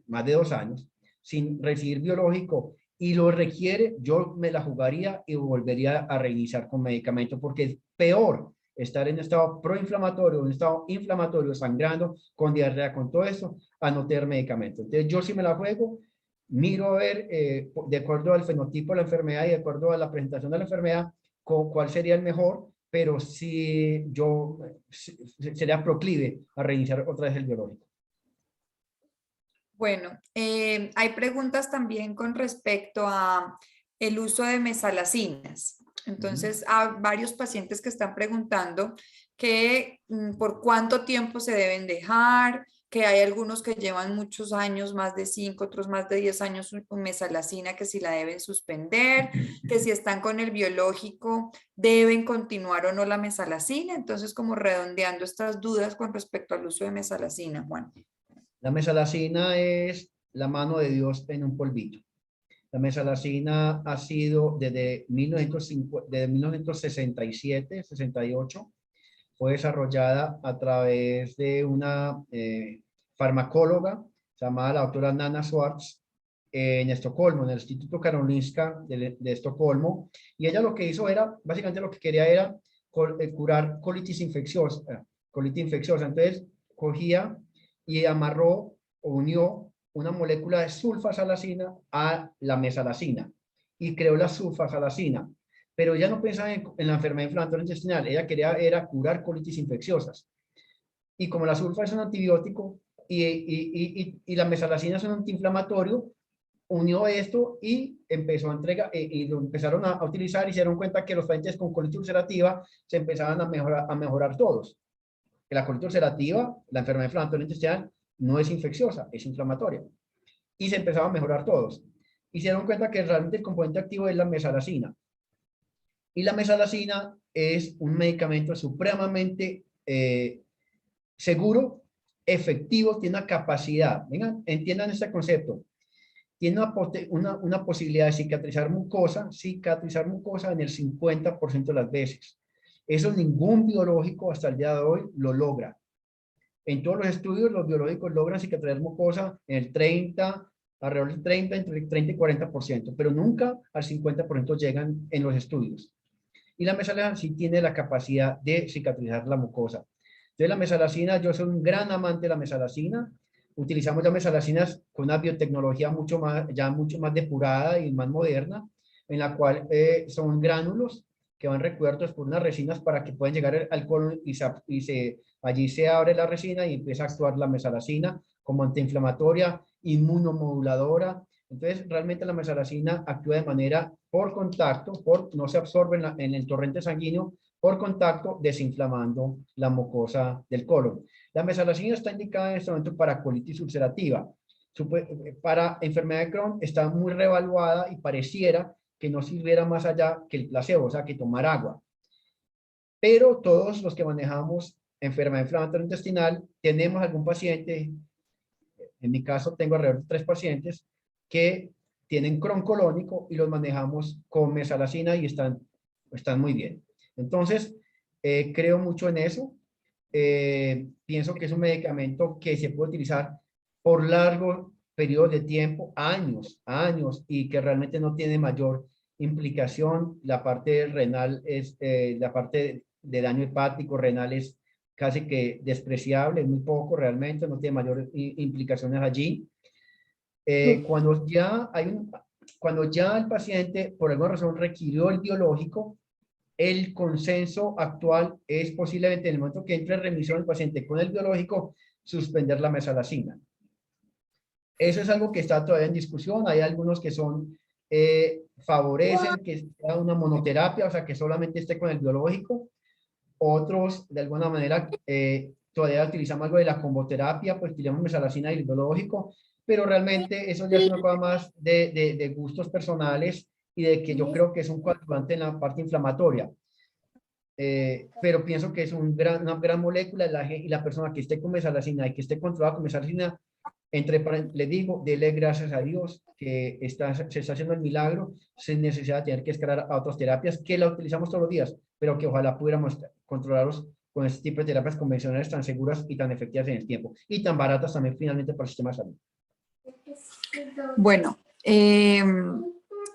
más de 2 años, sin recibir biológico y lo requiere, yo me la jugaría y volvería a reiniciar con medicamento, porque es peor estar en estado proinflamatorio, en estado inflamatorio, sangrando, con diarrea, con todo eso, a no tener medicamento. Entonces, yo sí me la juego, miro a ver, de acuerdo al fenotipo de la enfermedad y de acuerdo a la presentación de la enfermedad, cuál sería el mejor, pero sí yo sería proclive a reiniciar otra vez el biológico. Bueno, hay preguntas también con respecto a el uso de mesalacinas. Entonces, hay varios pacientes que están preguntando que por cuánto tiempo se deben dejar, que hay algunos que llevan muchos años, más de 5, otros más de 10 años con mesalacina, que si la deben suspender, que si están con el biológico, deben continuar o no la mesalacina. Entonces, como redondeando estas dudas con respecto al uso de mesalacina, Juan. La mesalacina es la mano de Dios en un polvito. La mesalazina ha sido desde 1967, 68, fue desarrollada a través de una farmacóloga llamada la doctora Nana Schwartz en Estocolmo, en el Instituto Karolinska de Estocolmo, y ella lo que hizo era, básicamente lo que quería era curar colitis infecciosa, entonces cogía y amarró o unió una molécula de sulfasalacina a la mesalazina y creó la sulfasalacina. Pero ella no pensaba en la enfermedad inflamatoria intestinal, ella quería era curar colitis infecciosas. Y como la sulfa es un antibiótico y la mesalacina es un antiinflamatorio, unió esto y empezó a entregar, y lo empezaron a utilizar y se dieron cuenta que los pacientes con colitis ulcerativa se empezaban a mejorar todos. Que la colitis ulcerativa, la enfermedad inflamatoria intestinal, no es infecciosa, es inflamatoria. Y se empezaban a mejorar todos. Y se dieron cuenta que realmente el componente activo es la mesalacina. Y la mesalacina es un medicamento supremamente seguro, efectivo, tiene una capacidad. Vengan, entiendan este concepto. Tiene una posibilidad de cicatrizar mucosa en el 50% de las veces. Eso ningún biológico hasta el día de hoy lo logra. En todos los estudios, los biológicos logran cicatrizar mucosa en el 30, alrededor del 30, entre el 30 y 40%, pero nunca al 50% llegan en los estudios. Y la mesalazina sí tiene la capacidad de cicatrizar la mucosa. Entonces la mesalazina, yo soy un gran amante de la mesalazina. Utilizamos ya mesalacinas con una biotecnología mucho más depurada y más moderna, en la cual son gránulos que van recubiertos por unas resinas para que puedan llegar al colon allí se abre la resina y empieza a actuar la mesalazina como antiinflamatoria, inmunomoduladora. Entonces, realmente la mesalazina actúa de manera por contacto, no se absorbe en el torrente sanguíneo, por contacto, desinflamando la mucosa del colon. La mesalazina está indicada en este momento para colitis ulcerativa. Para enfermedad de Crohn está muy revaluada y pareciera que no sirviera más allá que el placebo, o sea, que tomar agua. Pero todos los que manejamos enfermedad inflamatoria intestinal, tenemos algún paciente, en mi caso tengo alrededor de 3 pacientes, que tienen Crohn colónico y los manejamos con mesalazina y están muy bien. Entonces, creo mucho en eso. Pienso que es un medicamento que se puede utilizar por largos periodos de tiempo, años, y que realmente no tiene mayor implicación. La parte renal es, la parte de daño hepático renal es casi que despreciable, es muy poco realmente, no tiene mayores implicaciones allí. Cuando ya el paciente por alguna razón requirió el biológico, el consenso actual es posiblemente en el momento que entre en remisión el paciente con el biológico, suspender la mesalazina. Eso es algo que está todavía en discusión. Hay algunos que favorecen que sea una monoterapia, o sea, que solamente esté con el biológico. Otros, de alguna manera, todavía utilizamos algo de la comboterapia, pues utilizamos mesalazina y el biológico, pero realmente eso ya es una cosa más de gustos personales y de que yo creo que es un coadyuvante en la parte inflamatoria. Pero pienso que es una gran molécula y la persona que esté con mesalazina y que esté controlada con mesalazina, le digo, dele gracias a Dios que se está haciendo el milagro sin necesidad de tener que escalar a otras terapias que la utilizamos todos los días, pero que ojalá pudiéramos controlarlos con este tipo de terapias convencionales tan seguras y tan efectivas en el tiempo y tan baratas también finalmente para el sistema de salud. Bueno,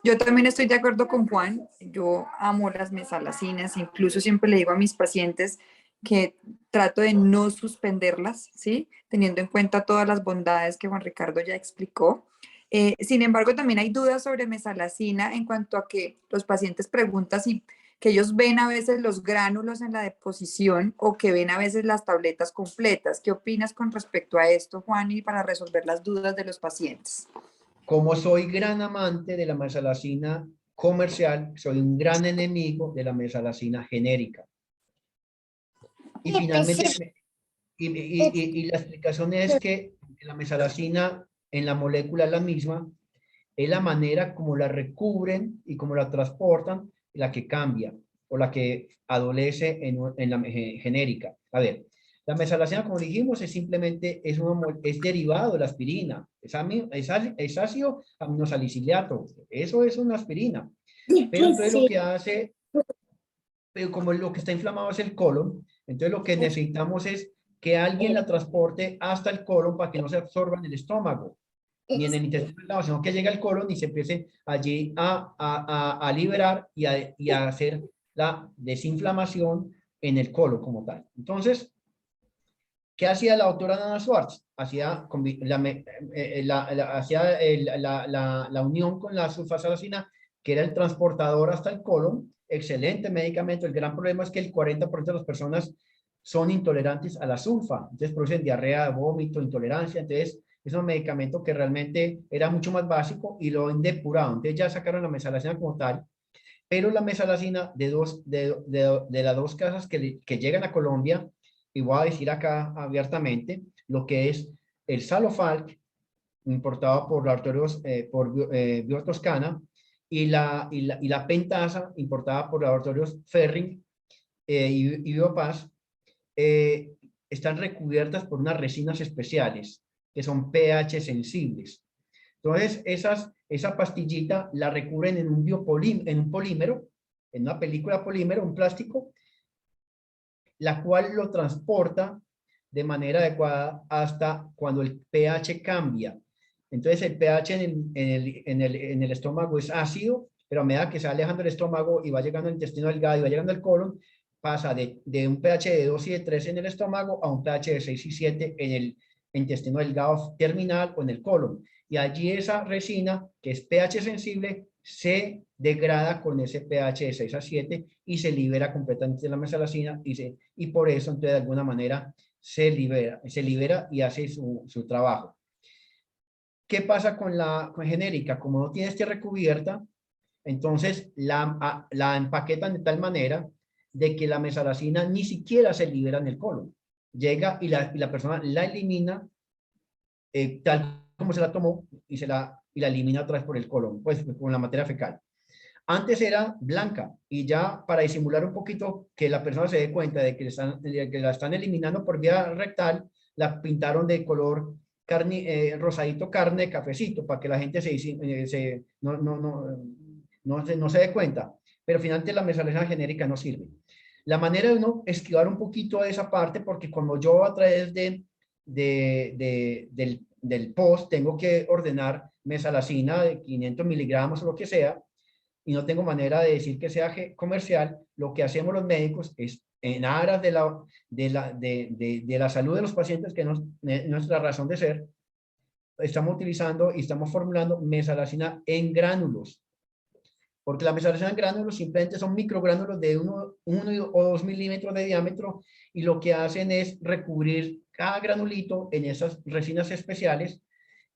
yo también estoy de acuerdo con Juan. Yo amo las mesalacinas, incluso siempre le digo a mis pacientes que trato de no suspenderlas, ¿sí? Teniendo en cuenta todas las bondades que Juan Ricardo ya explicó. Sin embargo, también hay dudas sobre mesalacina en cuanto a que los pacientes preguntan si que ellos ven a veces los gránulos en la deposición o que ven a veces las tabletas completas. ¿Qué opinas con respecto a esto, Juan, y para resolver las dudas de los pacientes? Como soy gran amante de la mesalacina comercial, soy un gran enemigo de la mesalacina genérica. Y finalmente, y la explicación es que la mesalacina en la molécula es la misma, es la manera como la recubren y como la transportan la que cambia o la que adolece en la genérica. A ver, La mesalazina, como dijimos, es simplemente, es derivado de la aspirina, es ácido aminosaliciliato, eso es una aspirina. Pero entonces lo Sí. que hace, pero como lo que está inflamado es el colon, entonces lo que necesitamos es que alguien la transporte hasta el colon para que no se absorba en el estómago ni en el intestino delgado, sino que llegue al colon y se empiece allí a liberar y a hacer la desinflamación en el colon como tal. Entonces, ¿qué hacía la doctora Nana Schwartz? Hacía la unión con la sulfasalacina, que era el transportador hasta el colon. Excelente medicamento. El gran problema es que el 40% de las personas son intolerantes a la sulfa. Entonces producen diarrea, vómito, intolerancia. Entonces es un medicamento que realmente era mucho más básico y lo han depurado. Entonces ya sacaron la mesalazina como tal. Pero la mesalazina de las dos casas que llegan a Colombia, y voy a decir acá abiertamente, lo que es el Salofalc, importado por Laboratorios Biotoscana, y la Pentasa, importada por Laboratorios Ferring y Biopaz, eh, están recubiertas por unas resinas especiales, que son pH sensibles. Entonces, esa pastillita la recubren en un polímero, en una película polímero, un plástico, la cual lo transporta de manera adecuada hasta cuando el pH cambia. Entonces, el pH en el estómago es ácido, pero a medida que se va alejando del estómago y va llegando al intestino delgado y va llegando al colon, pasa de un pH de 2 y de 3 en el estómago a un pH de 6 y 7 en el intestino delgado terminal o en el colon. Y allí esa resina, que es pH sensible, se degrada con ese pH de 6 a 7 y se libera completamente de la mesalazina y por eso, entonces, de alguna manera, se libera y hace su trabajo. ¿Qué pasa con la genérica? Como no tiene este recubierta, entonces la empaquetan de tal manera de que la mesalazina ni siquiera se libera en el colon. Llega y la persona la elimina tal como se la tomó y la elimina otra vez por el colon, pues con la materia fecal. Antes era blanca y ya para disimular un poquito que la persona se dé cuenta de que la están eliminando por vía rectal, la pintaron de color rosadito carne, cafecito, para que la gente no se dé cuenta. Pero finalmente la mesalazina genérica no sirve. La manera de uno esquivar un poquito de esa parte, porque cuando yo a través del post tengo que ordenar mesalazina de 500 miligramos o lo que sea, y no tengo manera de decir que sea comercial, lo que hacemos los médicos es, en aras de la salud de los pacientes, que es nuestra razón de ser, estamos utilizando y estamos formulando mesalazina en gránulos. Porque la mesalazina en gránulos simplemente son microgránulos de 1 o 2 milímetros de diámetro y lo que hacen es recubrir cada granulito en esas resinas especiales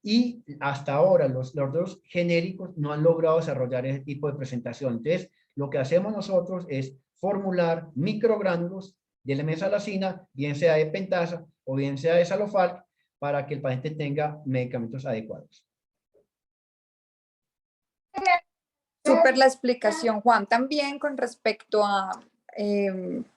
y hasta ahora los dos genéricos no han logrado desarrollar ese tipo de presentación. Entonces, lo que hacemos nosotros es formular microgránulos de la mesalazina, bien sea de pentasa o bien sea de Salofalc, para que el paciente tenga medicamentos adecuados. Súper la explicación, Juan. También con respecto a,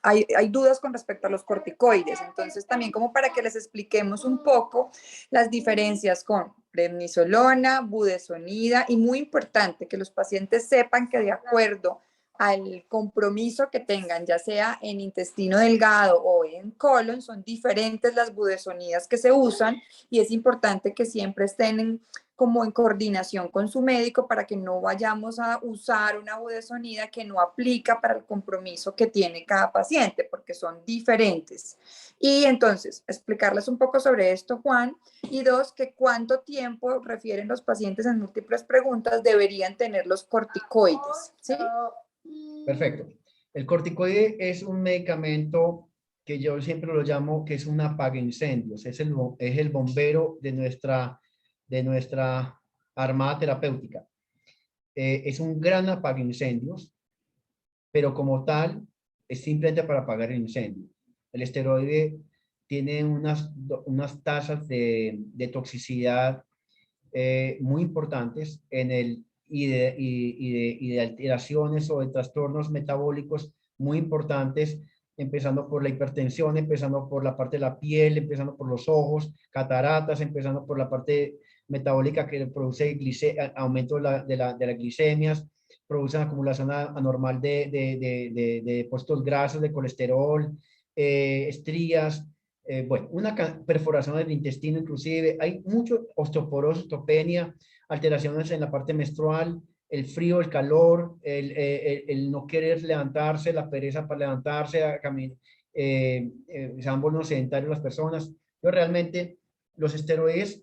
hay dudas con respecto a los corticoides, entonces también como para que les expliquemos un poco las diferencias con prednisolona, budesonida y muy importante que los pacientes sepan que de acuerdo al compromiso que tengan, ya sea en intestino delgado o en colon, son diferentes las budesonidas que se usan y es importante que siempre estén como en coordinación con su médico para que no vayamos a usar una budesonida que no aplica para el compromiso que tiene cada paciente, porque son diferentes. Y entonces, explicarles un poco sobre esto, Juan, y dos, que cuánto tiempo, refieren los pacientes en múltiples preguntas, deberían tener los corticoides, ¿sí? Perfecto. El corticoide es un medicamento que yo siempre lo llamo que es un apaga-incendios, es el bombero de nuestra armada terapéutica. Es un gran apaga-incendios, pero como tal es simplemente para apagar el incendio. El esteroide tiene unas tasas de toxicidad muy importantes y de alteraciones o de trastornos metabólicos muy importantes empezando por la hipertensión, empezando por la parte de la piel, empezando por los ojos, cataratas, empezando por la parte metabólica que produce aumento de las glicemias, producen acumulación anormal de depósitos grasos, de colesterol, estrías, bueno, una perforación del intestino inclusive, hay mucho osteoporosis, osteopenia, alteraciones en la parte menstrual, el frío, el calor, el no querer levantarse, la pereza para levantarse, a caminar, se han vuelto sedentarios las personas. Pero realmente los esteroides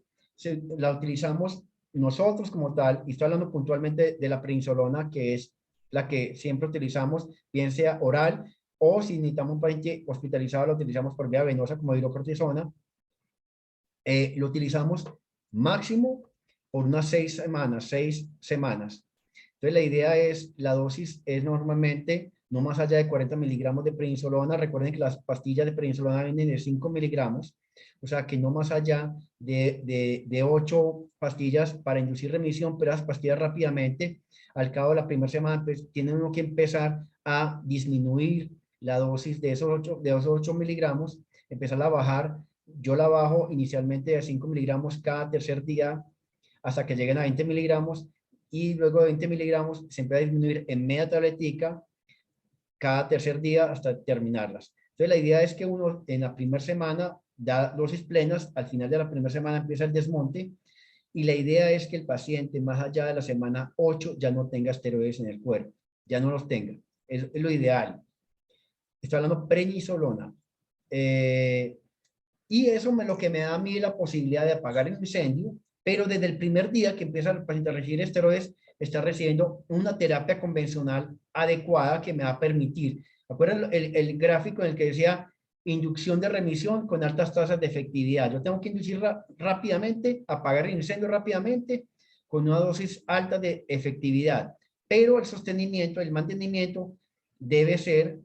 la utilizamos nosotros como tal, y estoy hablando puntualmente de la prednisolona, que es la que siempre utilizamos, bien sea oral, o si necesitamos un paciente hospitalizado, lo utilizamos por vía venosa como hidrocortisona. Lo utilizamos máximo por unas 6 semanas. Entonces la idea es, la dosis es normalmente no más allá de 40 miligramos de prednisolona. Recuerden que las pastillas de prednisolona vienen de 5 miligramos, o sea que no más allá de 8 pastillas para inducir remisión, pero las pastillas rápidamente, al cabo de la primera semana, pues tiene uno que empezar a disminuir la dosis de esos 8 miligramos, empezar a bajar. Yo la bajo inicialmente de 5 miligramos cada tercer día hasta que lleguen a 20 miligramos, y luego de 20 miligramos se empieza a disminuir en media tabletica cada tercer día hasta terminarlas. Entonces la idea es que uno en la primera semana da dosis plenas, al final de la primera semana empieza el desmonte, y la idea es que el paciente más allá de la semana 8 ya no tenga esteroides en el cuerpo, ya no los tenga. Es lo ideal. Estoy hablando prednisolona. Y eso es lo que me da a mí la posibilidad de apagar el incendio, pero desde el primer día que empieza el paciente a recibir esteroides, está recibiendo una terapia convencional adecuada que me va a permitir. ¿Acuerdan el gráfico en el que decía inducción de remisión con altas tasas de efectividad? Yo tengo que inducir rápidamente, apagar el incendio rápidamente con una dosis alta de efectividad, pero el sostenimiento, el mantenimiento debe ser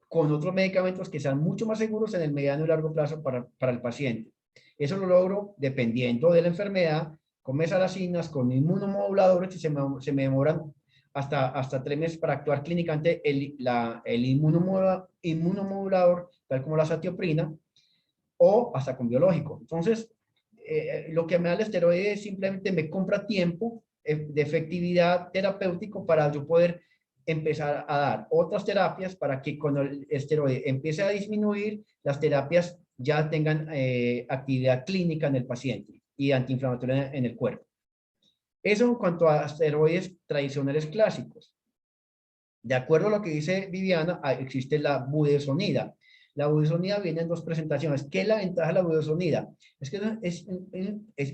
con otros medicamentos que sean mucho más seguros en el mediano y largo plazo para el paciente. Eso lo logro dependiendo de la enfermedad, con mesalacinas, con inmunomoduladores que se me demoran hasta 3 meses para actuar clínicamente el inmunomodulador, tal como la satioprina, o hasta con biológico. Entonces, lo que me da el esteroide es simplemente me compra tiempo de efectividad terapéutico para yo poder empezar a dar otras terapias para que cuando el esteroide empiece a disminuir, las terapias ya tengan actividad clínica en el paciente y antiinflamatoria en el cuerpo. Eso en cuanto a esteroides tradicionales clásicos. De acuerdo a lo que dice Viviana, existe la budesonida. La budesonida viene en 2 presentaciones. ¿Qué es la ventaja de la budesonida? Es que es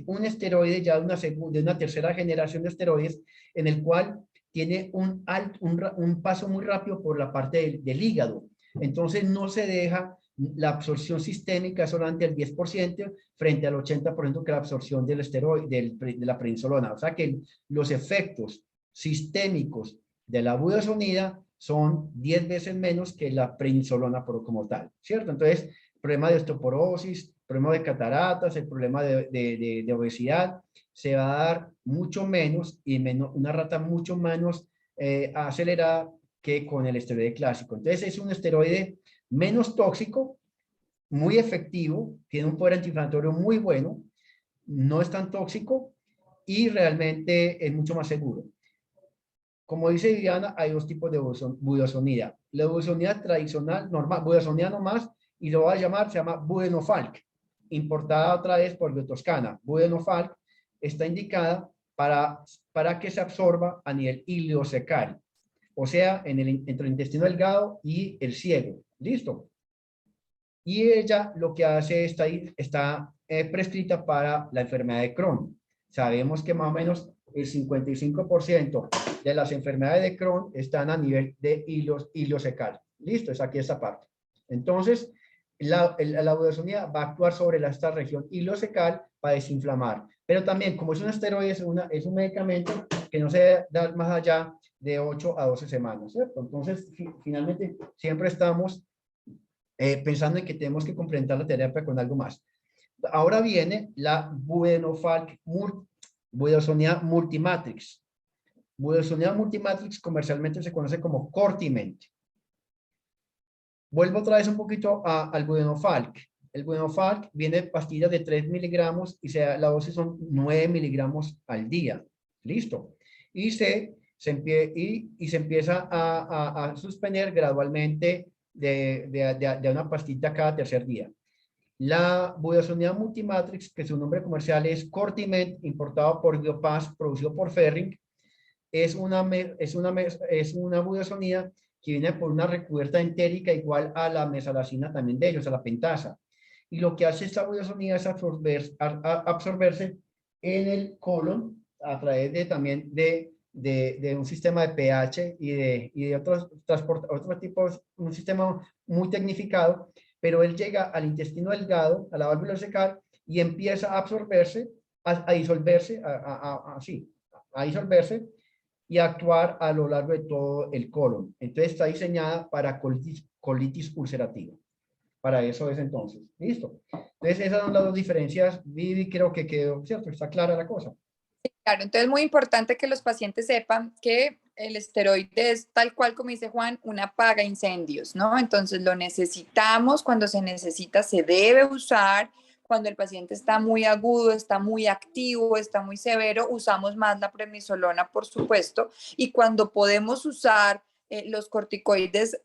un esteroide ya de una tercera generación de esteroides, en el cual tiene un paso muy rápido por la parte del hígado. Entonces no se deja la absorción sistémica solamente el 10% frente al 80% que la absorción del esteroide, de la prednisolona. O sea que los efectos sistémicos de la budesonida son 10 veces menos que la prednisolona como tal, ¿cierto? Entonces, problema de osteoporosis, problema de cataratas, el problema de obesidad, se va a dar mucho menos y una rata mucho menos acelerada que con el esteroide clásico. Entonces, es un esteroide menos tóxico, muy efectivo, tiene un poder antiinflamatorio muy bueno, no es tan tóxico y realmente es mucho más seguro. Como dice Viviana, hay 2 tipos de budesonida. La budesonida tradicional, normal, budesonida nomás, y lo voy a llamar, se llama Budenofalk, importada otra vez por Biotoscana. Budenofalk está indicada para que se absorba a nivel ileocecal, o sea, entre el intestino delgado y el ciego. ¿Listo? Y ella lo que hace está prescrita para la enfermedad de Crohn. Sabemos que más o menos el 55% de las enfermedades de Crohn están a nivel de ileocecal. Listo, es aquí esta parte. Entonces, la budesonida va a actuar sobre esta región ileocecal para desinflamar. Pero también, como es un esteroide, es un medicamento que no se debe dar más allá de 8 a 12 semanas, ¿cierto? Entonces, finalmente, siempre estamos pensando en que tenemos que complementar la terapia con algo más. Ahora viene la budesonida multimatrix. Budesonida multimatrix comercialmente se conoce como Cortiment. Vuelvo otra vez un poquito al Budenofalk. El Budenofalk viene de pastillas de 3 miligramos y la dosis son 9 miligramos al día. Listo. Y se empieza a suspender gradualmente de una pastilla cada tercer día. La budesonida multimatrix, que su nombre comercial es Cortiment, importado por Biopas, producido por Ferring, es una budesonida que viene por una recubierta entérica igual a la mesalazina también de ellos, a la pentasa. Y lo que hace esta budesonida es absorberse en el colon a través también de un sistema de pH y de otros tipos, un sistema muy tecnificado, pero él llega al intestino delgado, a la válvula secal, y empieza a absorberse, a disolverse, a disolverse y actuar a lo largo de todo el colon. Entonces está diseñada para colitis ulcerativa. Para eso es entonces. Listo. Entonces esas son las dos diferencias. Vivi, creo que quedó, ¿cierto? Está clara la cosa. Claro, entonces es muy importante que los pacientes sepan que el esteroide es tal cual como dice Juan, una apaga incendios, ¿no? Entonces lo necesitamos, cuando se necesita se debe usar, cuando el paciente está muy agudo, está muy activo, está muy severo, usamos más la prednisolona, por supuesto, y cuando podemos usar los corticoides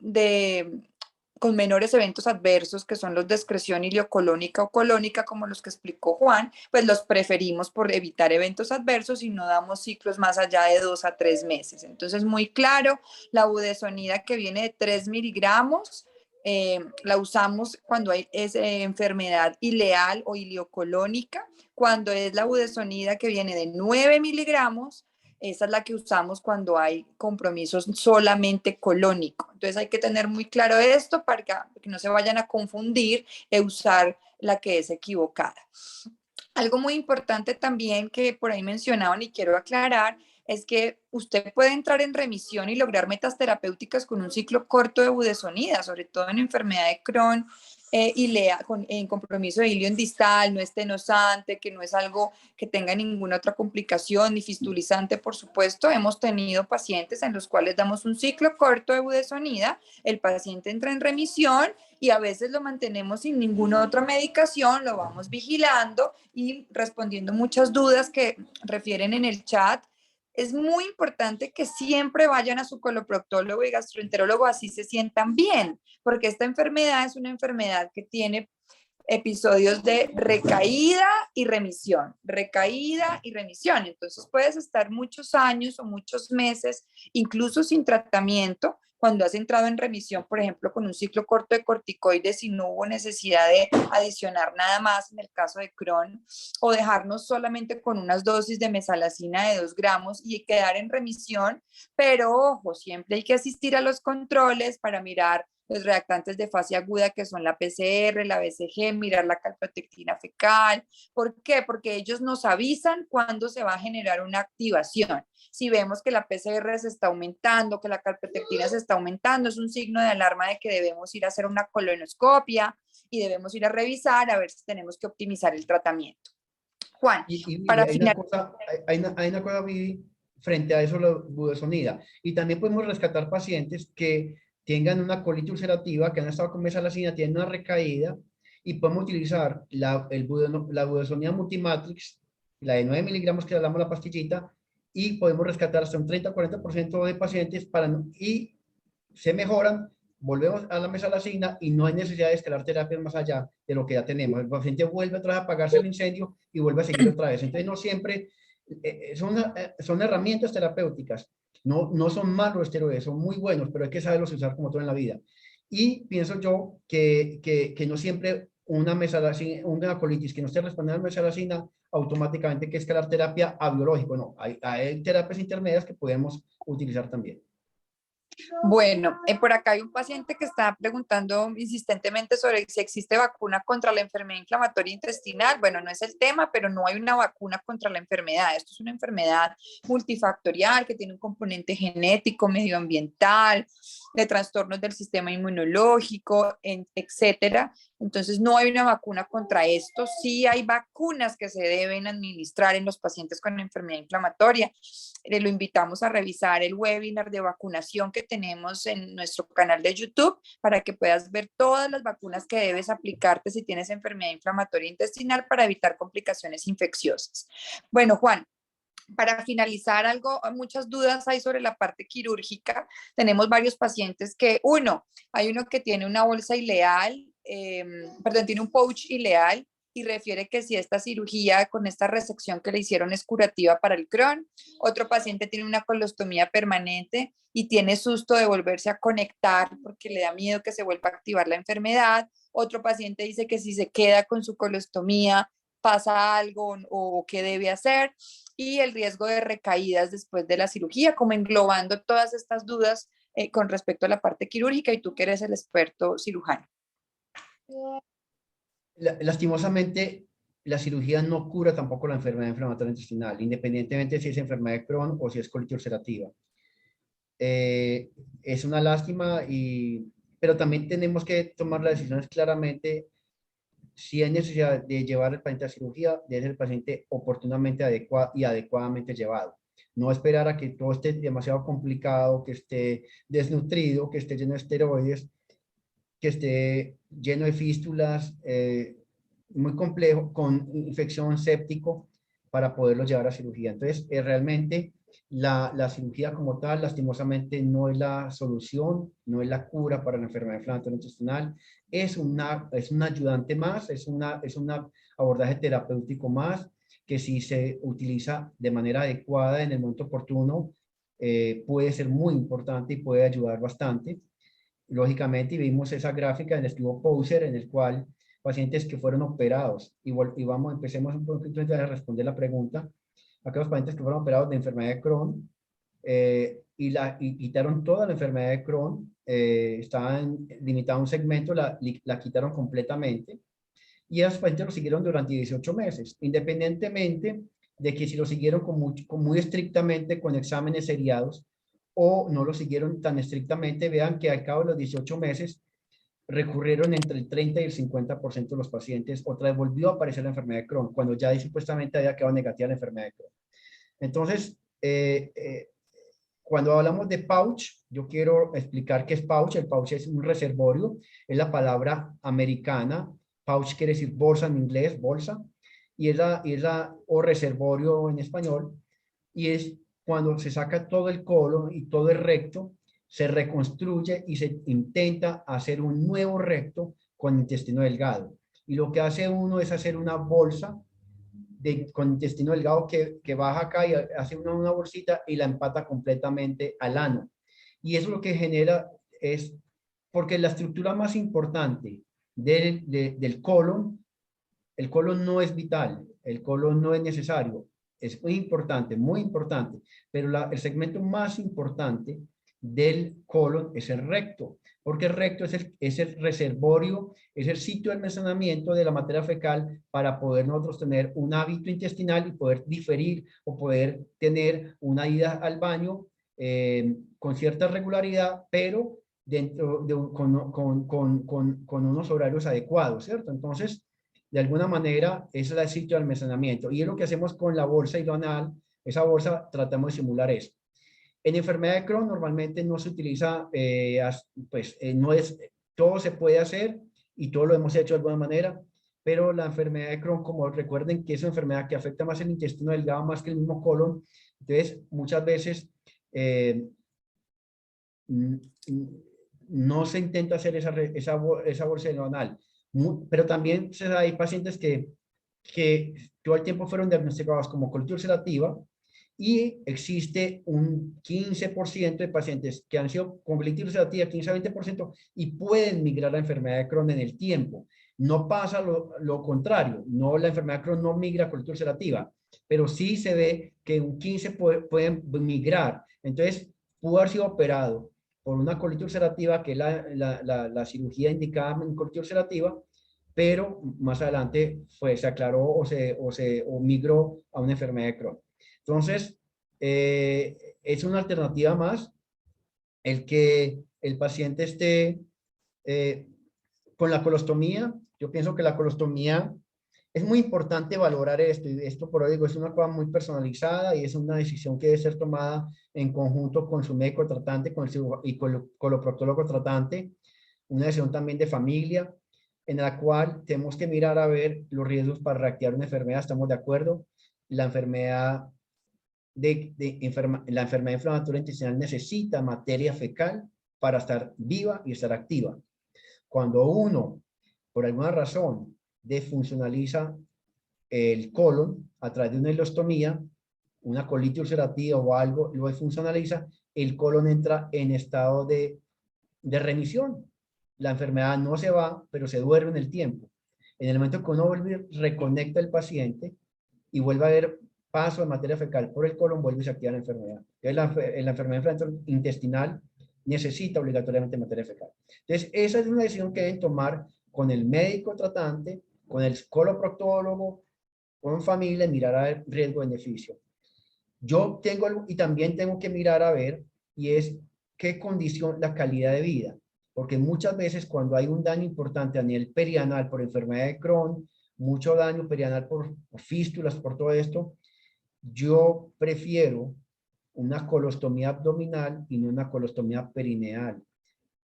con menores eventos adversos, que son los de excreción ileocolónica o colónica, como los que explicó Juan, pues los preferimos por evitar eventos adversos y no damos ciclos más allá de 2 a 3 meses. Entonces, muy claro, la budesonida que viene de 3 miligramos, la usamos cuando es enfermedad ileal o ileocolónica, cuando es la budesonida que viene de 9 miligramos, esa es la que usamos cuando hay compromisos solamente colónicos. Entonces hay que tener muy claro esto para que no se vayan a confundir e usar la que es equivocada. Algo muy importante también que por ahí mencionaban y quiero aclarar es que usted puede entrar en remisión y lograr metas terapéuticas con un ciclo corto de budesonida, sobre todo en enfermedad de Crohn en compromiso de hilo en distal, no estenosante, que no es algo que tenga ninguna otra complicación, ni fistulizante, por supuesto. Hemos tenido pacientes en los cuales damos un ciclo corto de budesonida, el paciente entra en remisión y a veces lo mantenemos sin ninguna otra medicación, lo vamos vigilando y respondiendo muchas dudas que refieren en el chat. Es muy importante que siempre vayan a su coloproctólogo y gastroenterólogo, así se sientan bien, porque esta enfermedad es una enfermedad que tiene episodios de recaída y remisión, recaída y remisión. Entonces puedes estar muchos años o muchos meses, incluso sin tratamiento, cuando has entrado en remisión, por ejemplo, con un ciclo corto de corticoides y no hubo necesidad de adicionar nada más en el caso de Crohn, o dejarnos solamente con unas dosis de mesalazina de 2 gramos y quedar en remisión, pero ojo, siempre hay que asistir a los controles para mirar los reactantes de fase aguda que son la PCR, la BCG, mirar la calprotectina fecal. ¿Por qué? Porque ellos nos avisan cuándo se va a generar una activación. Si vemos que la PCR se está aumentando, que la calprotectina se está aumentando, es un signo de alarma de que debemos ir a hacer una colonoscopia y debemos ir a revisar a ver si tenemos que optimizar el tratamiento. Juan, Y para hay una finalizar. cosa, hay una cosa, Vivi, frente a eso, la budesonida. Y también podemos rescatar pacientes que tengan una colitis ulcerativa, que han estado con mesalazina, tienen una recaída, y podemos utilizar la budesonida multimatrix, la de 9 miligramos que le damos la pastillita, y podemos rescatar hasta un 30-40% de pacientes y se mejoran, volvemos a la mesalazina y no hay necesidad de escalar terapias más allá de lo que ya tenemos. El paciente vuelve otra vez a apagarse el incendio y vuelve a seguir otra vez. Entonces, no siempre son herramientas terapéuticas. No son malos esteroides, son muy buenos, pero hay que saberlos usar como todo en la vida. Y pienso yo que no siempre una colitis que no esté respondiendo a la mesalazina, automáticamente hay que escalar terapia a biológico. No, hay terapias intermedias que podemos utilizar también. Bueno, por acá hay un paciente que está preguntando insistentemente sobre si existe vacuna contra la enfermedad inflamatoria intestinal. Bueno, no es el tema, pero no hay una vacuna contra la enfermedad. Esto es una enfermedad multifactorial que tiene un componente genético, medioambiental, de trastornos del sistema inmunológico, etcétera. Entonces, no hay una vacuna contra esto. Sí hay vacunas que se deben administrar en los pacientes con enfermedad inflamatoria. Lo invitamos a revisar el webinar de vacunación que tenemos en nuestro canal de YouTube para que puedas ver todas las vacunas que debes aplicarte si tienes enfermedad inflamatoria intestinal para evitar complicaciones infecciosas. Bueno, Juan, para finalizar, muchas dudas hay sobre la parte quirúrgica. Tenemos varios pacientes hay uno que tiene una bolsa ileal, tiene un pouch ileal y refiere que si esta cirugía con esta resección que le hicieron es curativa para el Crohn. Otro paciente tiene una colostomía permanente y tiene susto de volverse a conectar porque le da miedo que se vuelva a activar la enfermedad. Otro paciente dice que si se queda con su colostomía pasa algo o qué debe hacer, y el riesgo de recaídas después de la cirugía, como englobando todas estas dudas con respecto a la parte quirúrgica, y tú que eres el experto cirujano. Lastimosamente, la cirugía no cura tampoco la enfermedad inflamatoria intestinal, independientemente si es enfermedad de Crohn o si es colitis ulcerativa. Es una lástima, pero también tenemos que tomar las decisiones claramente. Si hay necesidad de llevar al paciente a cirugía, debe ser el paciente oportunamente adecuadamente llevado. No esperar a que todo esté demasiado complicado, que esté desnutrido, que esté lleno de esteroides, que esté lleno de fístulas, muy complejo, con infección séptico, para poderlo llevar a cirugía. Entonces, realmente la cirugía como tal, lastimosamente, no es la solución, no es la cura para la enfermedad inflamatoria intestinal. Es un ayudante más, es un abordaje terapéutico más, que si se utiliza de manera adecuada en el momento oportuno, puede ser muy importante y puede ayudar bastante. Lógicamente, y vimos esa gráfica en el estudio Poser, en el cual pacientes que fueron operados, empecemos un poquito a responder la pregunta. Aquellos pacientes que fueron operados de enfermedad de Crohn y quitaron toda la enfermedad de Crohn, estaban limitados a un segmento, la quitaron completamente, y esos pacientes lo siguieron durante 18 meses, independientemente de que si lo siguieron muy estrictamente con exámenes seriados o no lo siguieron tan estrictamente. Vean que al cabo de los 18 meses recurrieron entre el 30 y el 50% de los pacientes, otra vez volvió a aparecer la enfermedad de Crohn, cuando ya supuestamente había quedado negativa la enfermedad de Crohn. Entonces, cuando hablamos de pouch, yo quiero explicar qué es pouch. El pouch es un reservorio, es la palabra americana. Pouch quiere decir bolsa en inglés, bolsa, y o reservorio en español, y es cuando se saca todo el colon y todo el recto, se reconstruye y se intenta hacer un nuevo recto con intestino delgado. Y lo que hace uno es hacer una bolsa con intestino delgado que baja acá y hace una bolsita y la empata completamente al ano. Y eso lo que genera es, porque la estructura más importante del colon, el colon no es vital, el colon no es necesario, es muy importante, pero el segmento más importante del colon es el recto, porque el recto es el reservorio, es el sitio de almacenamiento de la materia fecal para poder nosotros tener un hábito intestinal y poder diferir o poder tener una ida al baño con cierta regularidad, pero dentro de con unos horarios adecuados, ¿cierto? Entonces, de alguna manera, es el sitio de almacenamiento. Y es lo que hacemos con la bolsa hidroanal. Esa bolsa tratamos de simular eso. En enfermedad de Crohn normalmente no se utiliza, todo se puede hacer y todo lo hemos hecho de alguna manera, pero la enfermedad de Crohn, como recuerden que es una enfermedad que afecta más el intestino delgado más que el mismo colon, entonces muchas veces no se intenta hacer esa bolsa hidroanal. Pero también hay pacientes que todo el tiempo fueron diagnosticados como colitis ulcerativa, y existe un 15% de pacientes que han sido con colitis ulcerativa, 15 a 20%, y pueden migrar a la enfermedad de Crohn en el tiempo. No pasa lo contrario, la enfermedad de Crohn no migra a colitis ulcerativa, pero sí se ve que un 15 pueden migrar. Entonces, pudo haber sido operado por una colitis ulcerativa, que es la cirugía indicada en colitis ulcerativa, pero más adelante se aclaró o migró a una enfermedad de Crohn. Entonces, es una alternativa más el que el paciente esté con la colostomía. Yo pienso que la colostomía Es muy importante valorar esto, y esto por hoy digo, es una cosa muy personalizada y es una decisión que debe ser tomada en conjunto con su médico tratante y con lo proctólogo tratante, una decisión también de familia, en la cual tenemos que mirar a ver los riesgos para reactivar una enfermedad, estamos de acuerdo, la enfermedad la enfermedad inflamatoria intestinal necesita materia fecal para estar viva y estar activa. Cuando uno, por alguna razón, desfuncionaliza el colon a través de una ileostomía, una colitis ulcerativa o algo, lo desfuncionaliza, el colon entra en estado de remisión. La enfermedad no se va, pero se duerme en el tiempo. En el momento que uno vuelve, reconecta al paciente y vuelve a haber paso de materia fecal por el colon, vuelve y se activa la enfermedad. Entonces, la enfermedad intestinal necesita obligatoriamente materia fecal. Entonces, esa es una decisión que deben tomar con el médico tratante, con el coloproctólogo, con familia, mirar a ver riesgo-beneficio. Yo tengo algo, y también tengo que mirar a ver, y es qué condición, la calidad de vida. Porque muchas veces cuando hay un daño importante a nivel perianal por enfermedad de Crohn, mucho daño perianal por fístulas, por todo esto, yo prefiero una colostomía abdominal y no una colostomía perineal.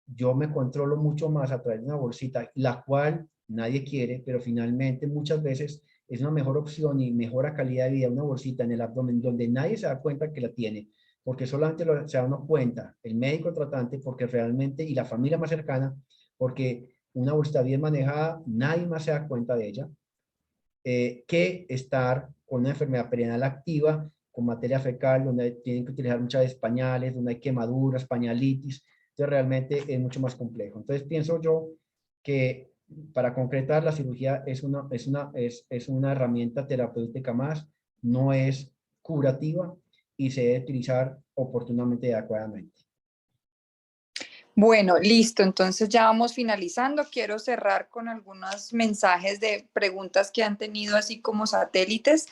Yo me controlo mucho más a través de una bolsita, la cual nadie quiere, pero finalmente muchas veces es una mejor opción y mejora calidad de vida una bolsita en el abdomen donde nadie se da cuenta que la tiene, porque solamente se da uno cuenta, el médico tratante, porque realmente, y la familia más cercana, porque una bolsita bien manejada, nadie más se da cuenta de ella, que estar con una enfermedad perianal activa, con materia fecal, donde tienen que utilizar muchas veces pañales, donde hay quemaduras, pañalitis. Entonces realmente es mucho más complejo. Entonces pienso yo que para concretar la cirugía es una herramienta terapéutica más, no es curativa y se debe utilizar oportunamente y adecuadamente. Bueno, listo. Entonces ya vamos finalizando. Quiero cerrar con algunos mensajes de preguntas que han tenido así como satélites.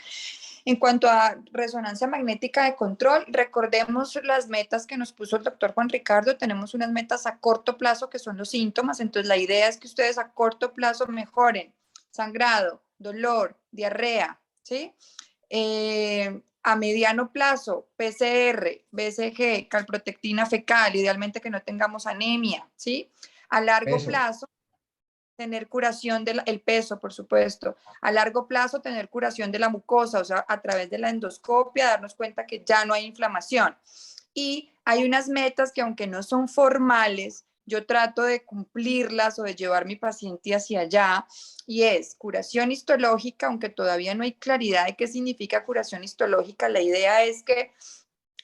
En cuanto a resonancia magnética de control, recordemos las metas que nos puso el doctor Juan Ricardo. Tenemos unas metas a corto plazo que son los síntomas. Entonces la idea es que ustedes a corto plazo mejoren sangrado, dolor, diarrea, ¿sí? A mediano plazo, PCR, BCG, calprotectina fecal, idealmente que no tengamos anemia, ¿sí? A largo Eso, plazo, tener curación del peso, por supuesto. A largo plazo, tener curación de la mucosa, o sea, a través de la endoscopia, darnos cuenta que ya no hay inflamación. Y hay unas metas que aunque no son formales, yo trato de cumplirlas o de llevar mi paciente hacia allá, y es curación histológica, aunque todavía no hay claridad de qué significa curación histológica. La idea es que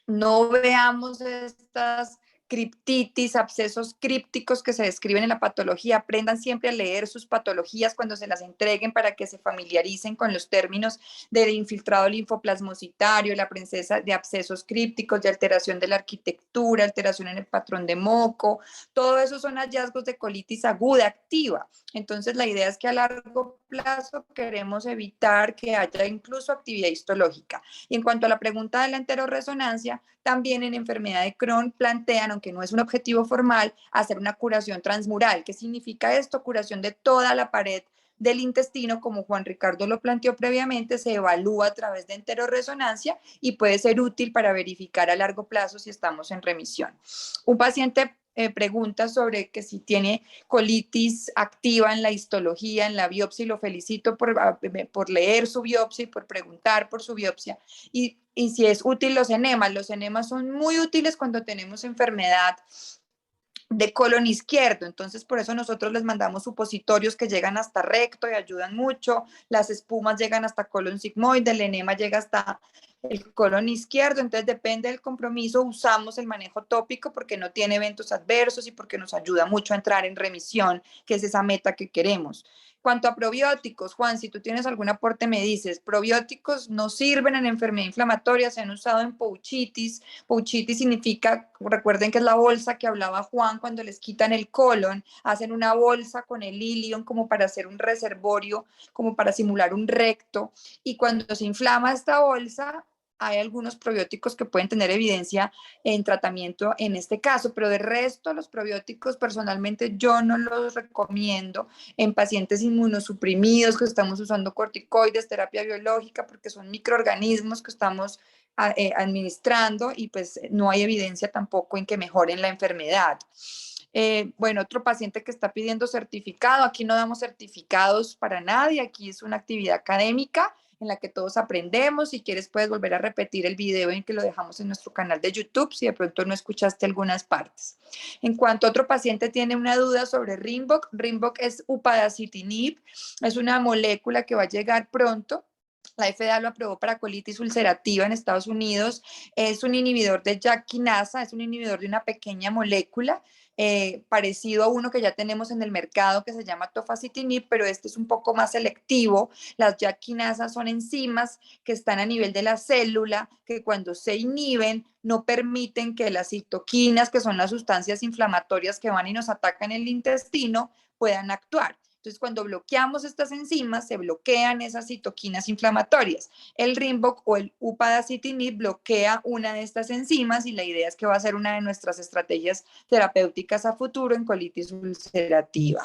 no veamos estas criptitis, abscesos crípticos que se describen en la patología. Aprendan siempre a leer sus patologías cuando se las entreguen para que se familiaricen con los términos de infiltrado linfoplasmocitario, la presencia de abscesos crípticos, de alteración de la arquitectura, alteración en el patrón de moco. Todo eso son hallazgos de colitis aguda activa. Entonces, la idea es que a largo plazo queremos evitar que haya incluso actividad histológica. Y en cuanto a la pregunta de la enteroresonancia, también en enfermedad de Crohn plantean, aunque no es un objetivo formal, hacer una curación transmural. ¿Qué significa esto? Curación de toda la pared del intestino, como Juan Ricardo lo planteó previamente, se evalúa a través de enteroresonancia y puede ser útil para verificar a largo plazo si estamos en remisión. Un paciente pregunta sobre que si tiene colitis activa en la histología, en la biopsia, y lo felicito por leer su biopsia y por preguntar por su biopsia. Y si es útil los enemas. Los enemas son muy útiles cuando tenemos enfermedad de colon izquierdo, entonces por eso nosotros les mandamos supositorios que llegan hasta recto y ayudan mucho, las espumas llegan hasta colon sigmoide, el enema llega hasta el colon izquierdo, entonces depende del compromiso, usamos el manejo tópico porque no tiene eventos adversos y porque nos ayuda mucho a entrar en remisión, que es esa meta que queremos. Cuanto a probióticos, Juan, si tú tienes algún aporte me dices, probióticos no sirven en enfermedad inflamatoria, se han usado en pouchitis. Pouchitis significa, recuerden que es la bolsa que hablaba Juan cuando les quitan el colon, hacen una bolsa con el ilion como para hacer un reservorio, como para simular un recto, y cuando se inflama esta bolsa, hay algunos probióticos que pueden tener evidencia en tratamiento en este caso, pero de resto los probióticos personalmente yo no los recomiendo en pacientes inmunosuprimidos que estamos usando corticoides, terapia biológica, porque son microorganismos que estamos administrando y pues no hay evidencia tampoco en que mejoren la enfermedad. Bueno, otro paciente que está pidiendo certificado, aquí no damos certificados para nadie, aquí es una actividad académica en la que todos aprendemos. Si quieres puedes volver a repetir el video en que lo dejamos en nuestro canal de YouTube, si de pronto no escuchaste algunas partes. En cuanto a otro paciente tiene una duda sobre Rinvoq, Rinvoq es upadacitinib, es una molécula que va a llegar pronto. La FDA lo aprobó para colitis ulcerativa en Estados Unidos. Es un inhibidor de JAK kinasa, es un inhibidor de una pequeña molécula parecido a uno que ya tenemos en el mercado que se llama tofacitinib, pero este es un poco más selectivo. Las JAK kinasas son enzimas que están a nivel de la célula, que cuando se inhiben no permiten que las citoquinas, que son las sustancias inflamatorias que van y nos atacan el intestino, puedan actuar. Entonces, cuando bloqueamos estas enzimas, se bloquean esas citoquinas inflamatorias. El Rinvoq o el upadacitinib bloquea una de estas enzimas y la idea es que va a ser una de nuestras estrategias terapéuticas a futuro en colitis ulcerativa.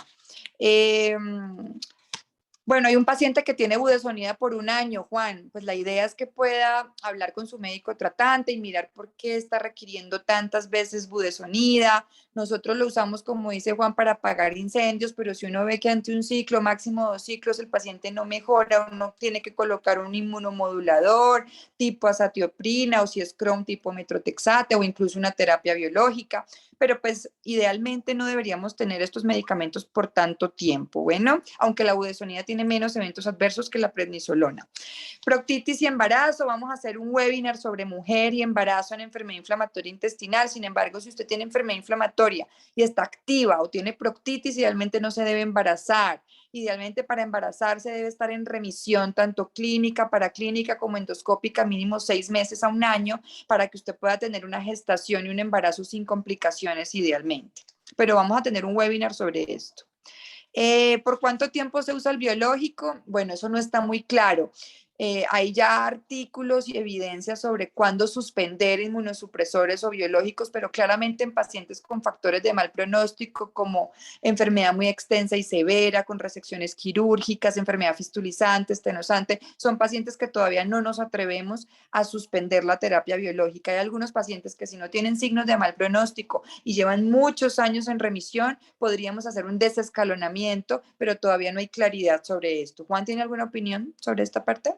Bueno, hay un paciente que tiene budesonida por 1 año, Juan. Pues la idea es que pueda hablar con su médico tratante y mirar por qué está requiriendo tantas veces budesonida. Nosotros lo usamos, como dice Juan, para apagar incendios, pero si uno ve que ante un ciclo, máximo 2 ciclos, el paciente no mejora, uno tiene que colocar un inmunomodulador tipo azatioprina o si es Crohn tipo metrotexate o incluso una terapia biológica. Pero pues idealmente no deberíamos tener estos medicamentos por tanto tiempo. Bueno, aunque la budesonida tiene menos eventos adversos que la prednisolona. Proctitis y embarazo, vamos a hacer un webinar sobre mujer y embarazo en enfermedad inflamatoria intestinal. Sin embargo, si usted tiene enfermedad inflamatoria y está activa o tiene proctitis, idealmente no se debe embarazar. Idealmente para embarazarse debe estar en remisión tanto clínica, paraclínica como endoscópica, mínimo 6 meses a 1 año, para que usted pueda tener una gestación y un embarazo sin complicaciones idealmente. Pero vamos a tener un webinar sobre esto. ¿Por cuánto tiempo se usa el biológico? Bueno, eso no está muy claro. Hay ya artículos y evidencias sobre cuándo suspender inmunosupresores o biológicos, pero claramente en pacientes con factores de mal pronóstico como enfermedad muy extensa y severa, con resecciones quirúrgicas, enfermedad fistulizante, estenosante, son pacientes que todavía no nos atrevemos a suspender la terapia biológica. Hay algunos pacientes que si no tienen signos de mal pronóstico y llevan muchos años en remisión, podríamos hacer un desescalonamiento, pero todavía no hay claridad sobre esto. Juan, ¿tiene alguna opinión sobre esta parte?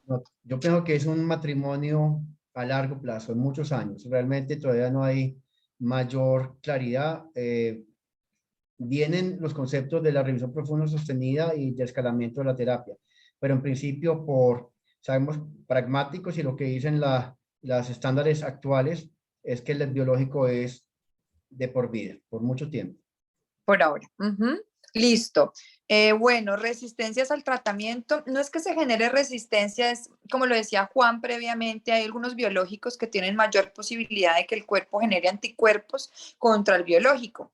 No, yo pienso que es un matrimonio a largo plazo, en muchos años. Realmente todavía no hay mayor claridad. Vienen los conceptos de la revisión profunda sostenida y de escalamiento de la terapia, pero en principio sabemos, pragmáticos y lo que dicen las estándares actuales es que el biológico es de por vida, por mucho tiempo. Por ahora. Listo. Bueno, resistencias al tratamiento. No es que se genere resistencia, es como lo decía Juan previamente, hay algunos biológicos que tienen mayor posibilidad de que el cuerpo genere anticuerpos contra el biológico.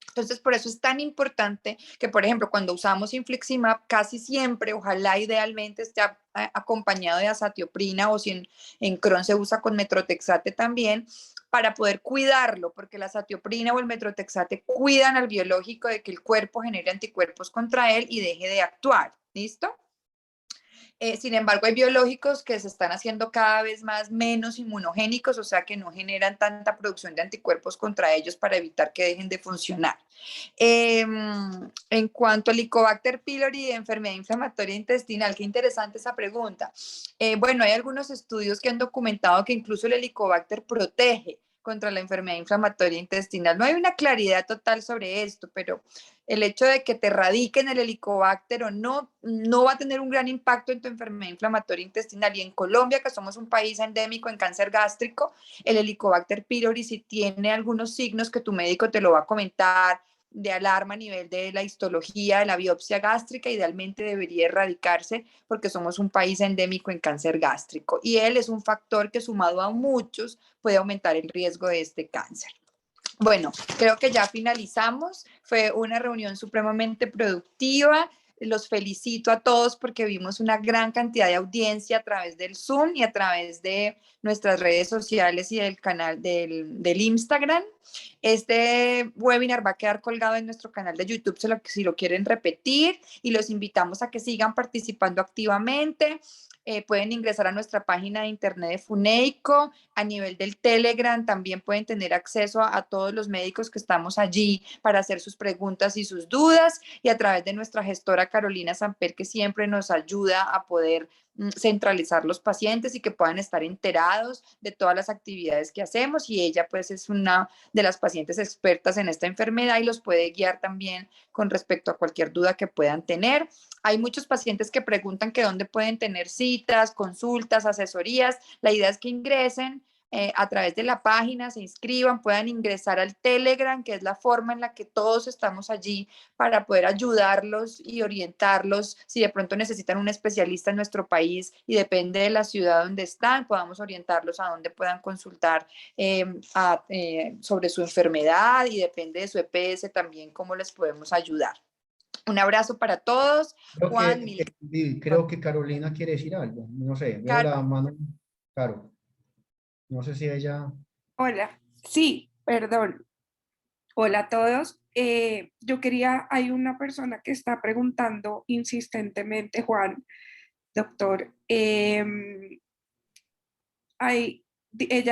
Entonces, por eso es tan importante que, por ejemplo, cuando usamos infliximab, casi siempre, ojalá idealmente esté acompañado de azatioprina o si en Crohn se usa con metrotexate también, para poder cuidarlo, porque la azatioprina o el metrotexate cuidan al biológico de que el cuerpo genere anticuerpos contra él y deje de actuar. ¿Listo? Sin embargo, hay biológicos que se están haciendo cada vez menos inmunogénicos, o sea que no generan tanta producción de anticuerpos contra ellos para evitar que dejen de funcionar. En cuanto al Helicobacter pylori de enfermedad inflamatoria intestinal, qué interesante esa pregunta. Bueno, hay algunos estudios que han documentado que incluso el Helicobacter protege contra la enfermedad inflamatoria intestinal. No hay una claridad total sobre esto, pero el hecho de que te erradiquen el helicobacter o no, no va a tener un gran impacto en tu enfermedad inflamatoria intestinal. Y en Colombia, que somos un país endémico en cáncer gástrico, el Helicobacter pylori, si tiene algunos signos que tu médico te lo va a comentar, de alarma a nivel de la histología, de la biopsia gástrica, idealmente debería erradicarse porque somos un país endémico en cáncer gástrico. Y él es un factor que sumado a muchos puede aumentar el riesgo de este cáncer. Bueno, creo que ya finalizamos. Fue una reunión supremamente productiva. los felicito a todos porque vimos una gran cantidad de audiencia a través del Zoom y a través de nuestras redes sociales y del canal del Instagram. Este webinar va a quedar colgado en nuestro canal de YouTube si lo quieren repetir, y los invitamos a que sigan participando activamente. Pueden ingresar a nuestra página de internet de Funeico. A nivel del Telegram también pueden tener acceso a todos los médicos que estamos allí para hacer sus preguntas y sus dudas, y a través de nuestra gestora Carolina Samper, que siempre nos ayuda a poder centralizar los pacientes y que puedan estar enterados de todas las actividades que hacemos, y ella pues es una de las pacientes expertas en esta enfermedad y los puede guiar también con respecto a cualquier duda que puedan tener. Hay muchos pacientes que preguntan que dónde pueden tener citas, consultas, asesorías. La idea es que ingresen a través de la página, se inscriban, puedan ingresar al Telegram, que es la forma en la que todos estamos allí para poder ayudarlos y orientarlos. Si de pronto necesitan un especialista en nuestro país y depende de la ciudad donde están, podamos orientarlos a dónde puedan consultar sobre su enfermedad, y depende de su EPS también cómo les podemos ayudar. Un abrazo para todos. Creo Juan, que, creo que Carolina quiere decir algo. No sé, veo la Caro. mano. Claro, no sé si ella... Hola, sí, perdón. Hola a todos. Yo quería, hay una persona que está preguntando insistentemente, Juan, doctor, ella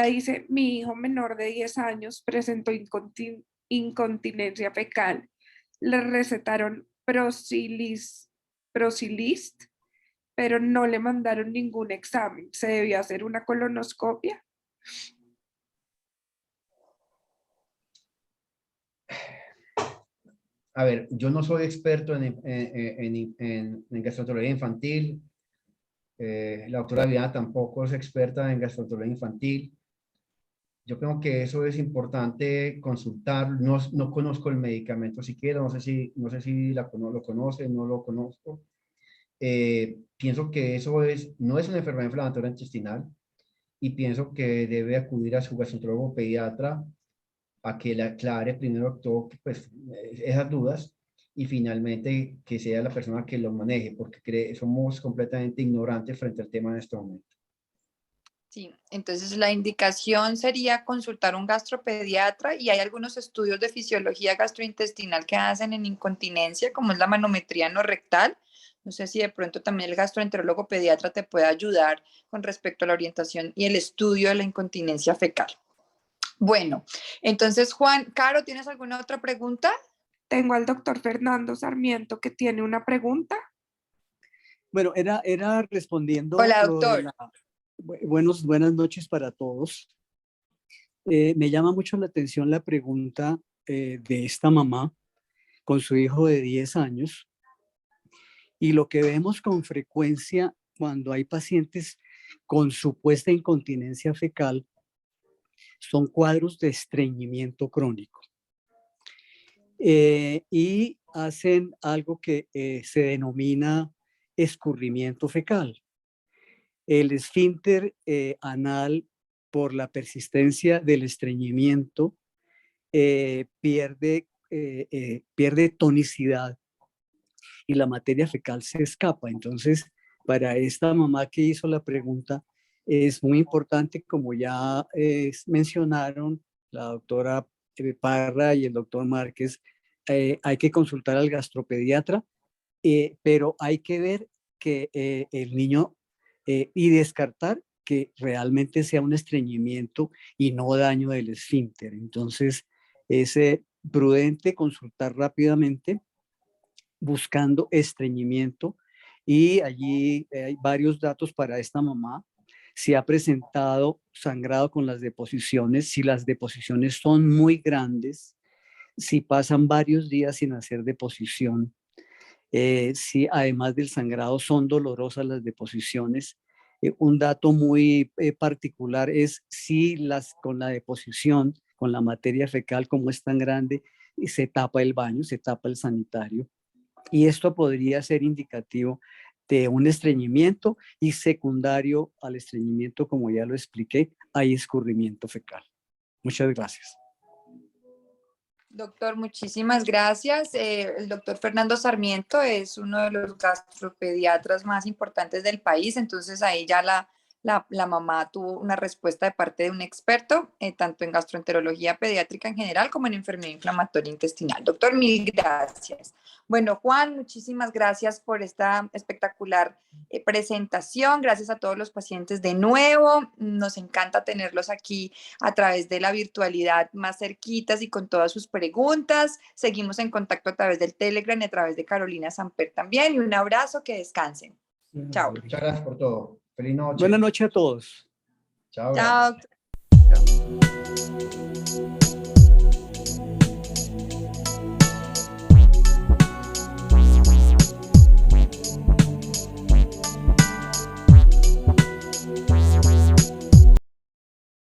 dice, mi hijo menor de 10 años presentó incontinencia fecal. Le recetaron Prosilist, pero no le mandaron ningún examen. ¿Se debió hacer una colonoscopia? A ver, yo no soy experto en gastroenterología infantil. La doctora Viana tampoco es experta en gastroenterología infantil. Yo creo que eso es importante consultar. No, no conozco el medicamento siquiera, no sé si lo conoce, no lo conozco. Pienso que eso no es una enfermedad inflamatoria intestinal, y pienso que debe acudir a su gastroenterólogo pediatra a que le aclare primero todo, pues, esas dudas, y finalmente que sea la persona que lo maneje, porque somos completamente ignorantes frente al tema en este momento. Sí, entonces la indicación sería consultar un gastropediatra, y hay algunos estudios de fisiología gastrointestinal que hacen en incontinencia, como es la manometría anorrectal. No sé si de pronto también el gastroenterólogo pediatra te puede ayudar con respecto a la orientación y el estudio de la incontinencia fecal. Bueno, entonces Juan, Caro, ¿tienes alguna otra pregunta? Tengo al doctor Fernando Sarmiento que tiene una pregunta. Bueno, era respondiendo Hola, lo de doctor. buenas noches para todos. Me llama mucho la atención la pregunta de esta mamá con su hijo de 10 años, y lo que vemos con frecuencia cuando hay pacientes con supuesta incontinencia fecal son cuadros de estreñimiento crónico. Y hacen algo que se denomina escurrimiento fecal. El esfínter anal, por la persistencia del estreñimiento, pierde tonicidad y la materia fecal se escapa. Entonces, para esta mamá que hizo la pregunta, es muy importante, como ya mencionaron la doctora Parra y el doctor Márquez, hay que consultar al gastropediatra, pero hay que ver que el niño y descartar que realmente sea un estreñimiento y no daño del esfínter. Entonces, es prudente consultar rápidamente buscando estreñimiento, y allí hay varios datos para esta mamá. Si ha presentado sangrado con las deposiciones, si las deposiciones son muy grandes, si pasan varios días sin hacer deposición, si además del sangrado son dolorosas las deposiciones. Un dato muy particular es si con la deposición, con la materia fecal como es tan grande, se tapa el baño, se tapa el sanitario. Y esto podría ser indicativo de un estreñimiento, y secundario al estreñimiento, como ya lo expliqué, hay escurrimiento fecal. Muchas gracias. Doctor, muchísimas gracias. El doctor Fernando Sarmiento es uno de los gastropediatras más importantes del país, entonces ahí ya la mamá tuvo una respuesta de parte de un experto, tanto en gastroenterología pediátrica en general como en enfermedad inflamatoria intestinal. Doctor, mil gracias. Bueno, Juan, muchísimas gracias por esta espectacular presentación. Gracias a todos los pacientes de nuevo. Nos encanta tenerlos aquí a través de la virtualidad más cerquitas y con todas sus preguntas. Seguimos en contacto a través del Telegram y a través de Carolina Samper también. Y un abrazo, que descansen. Chao. Muchas gracias por todo. Feliz noche. Buenas noches a todos. Chao. Chao. Gracias. Chao.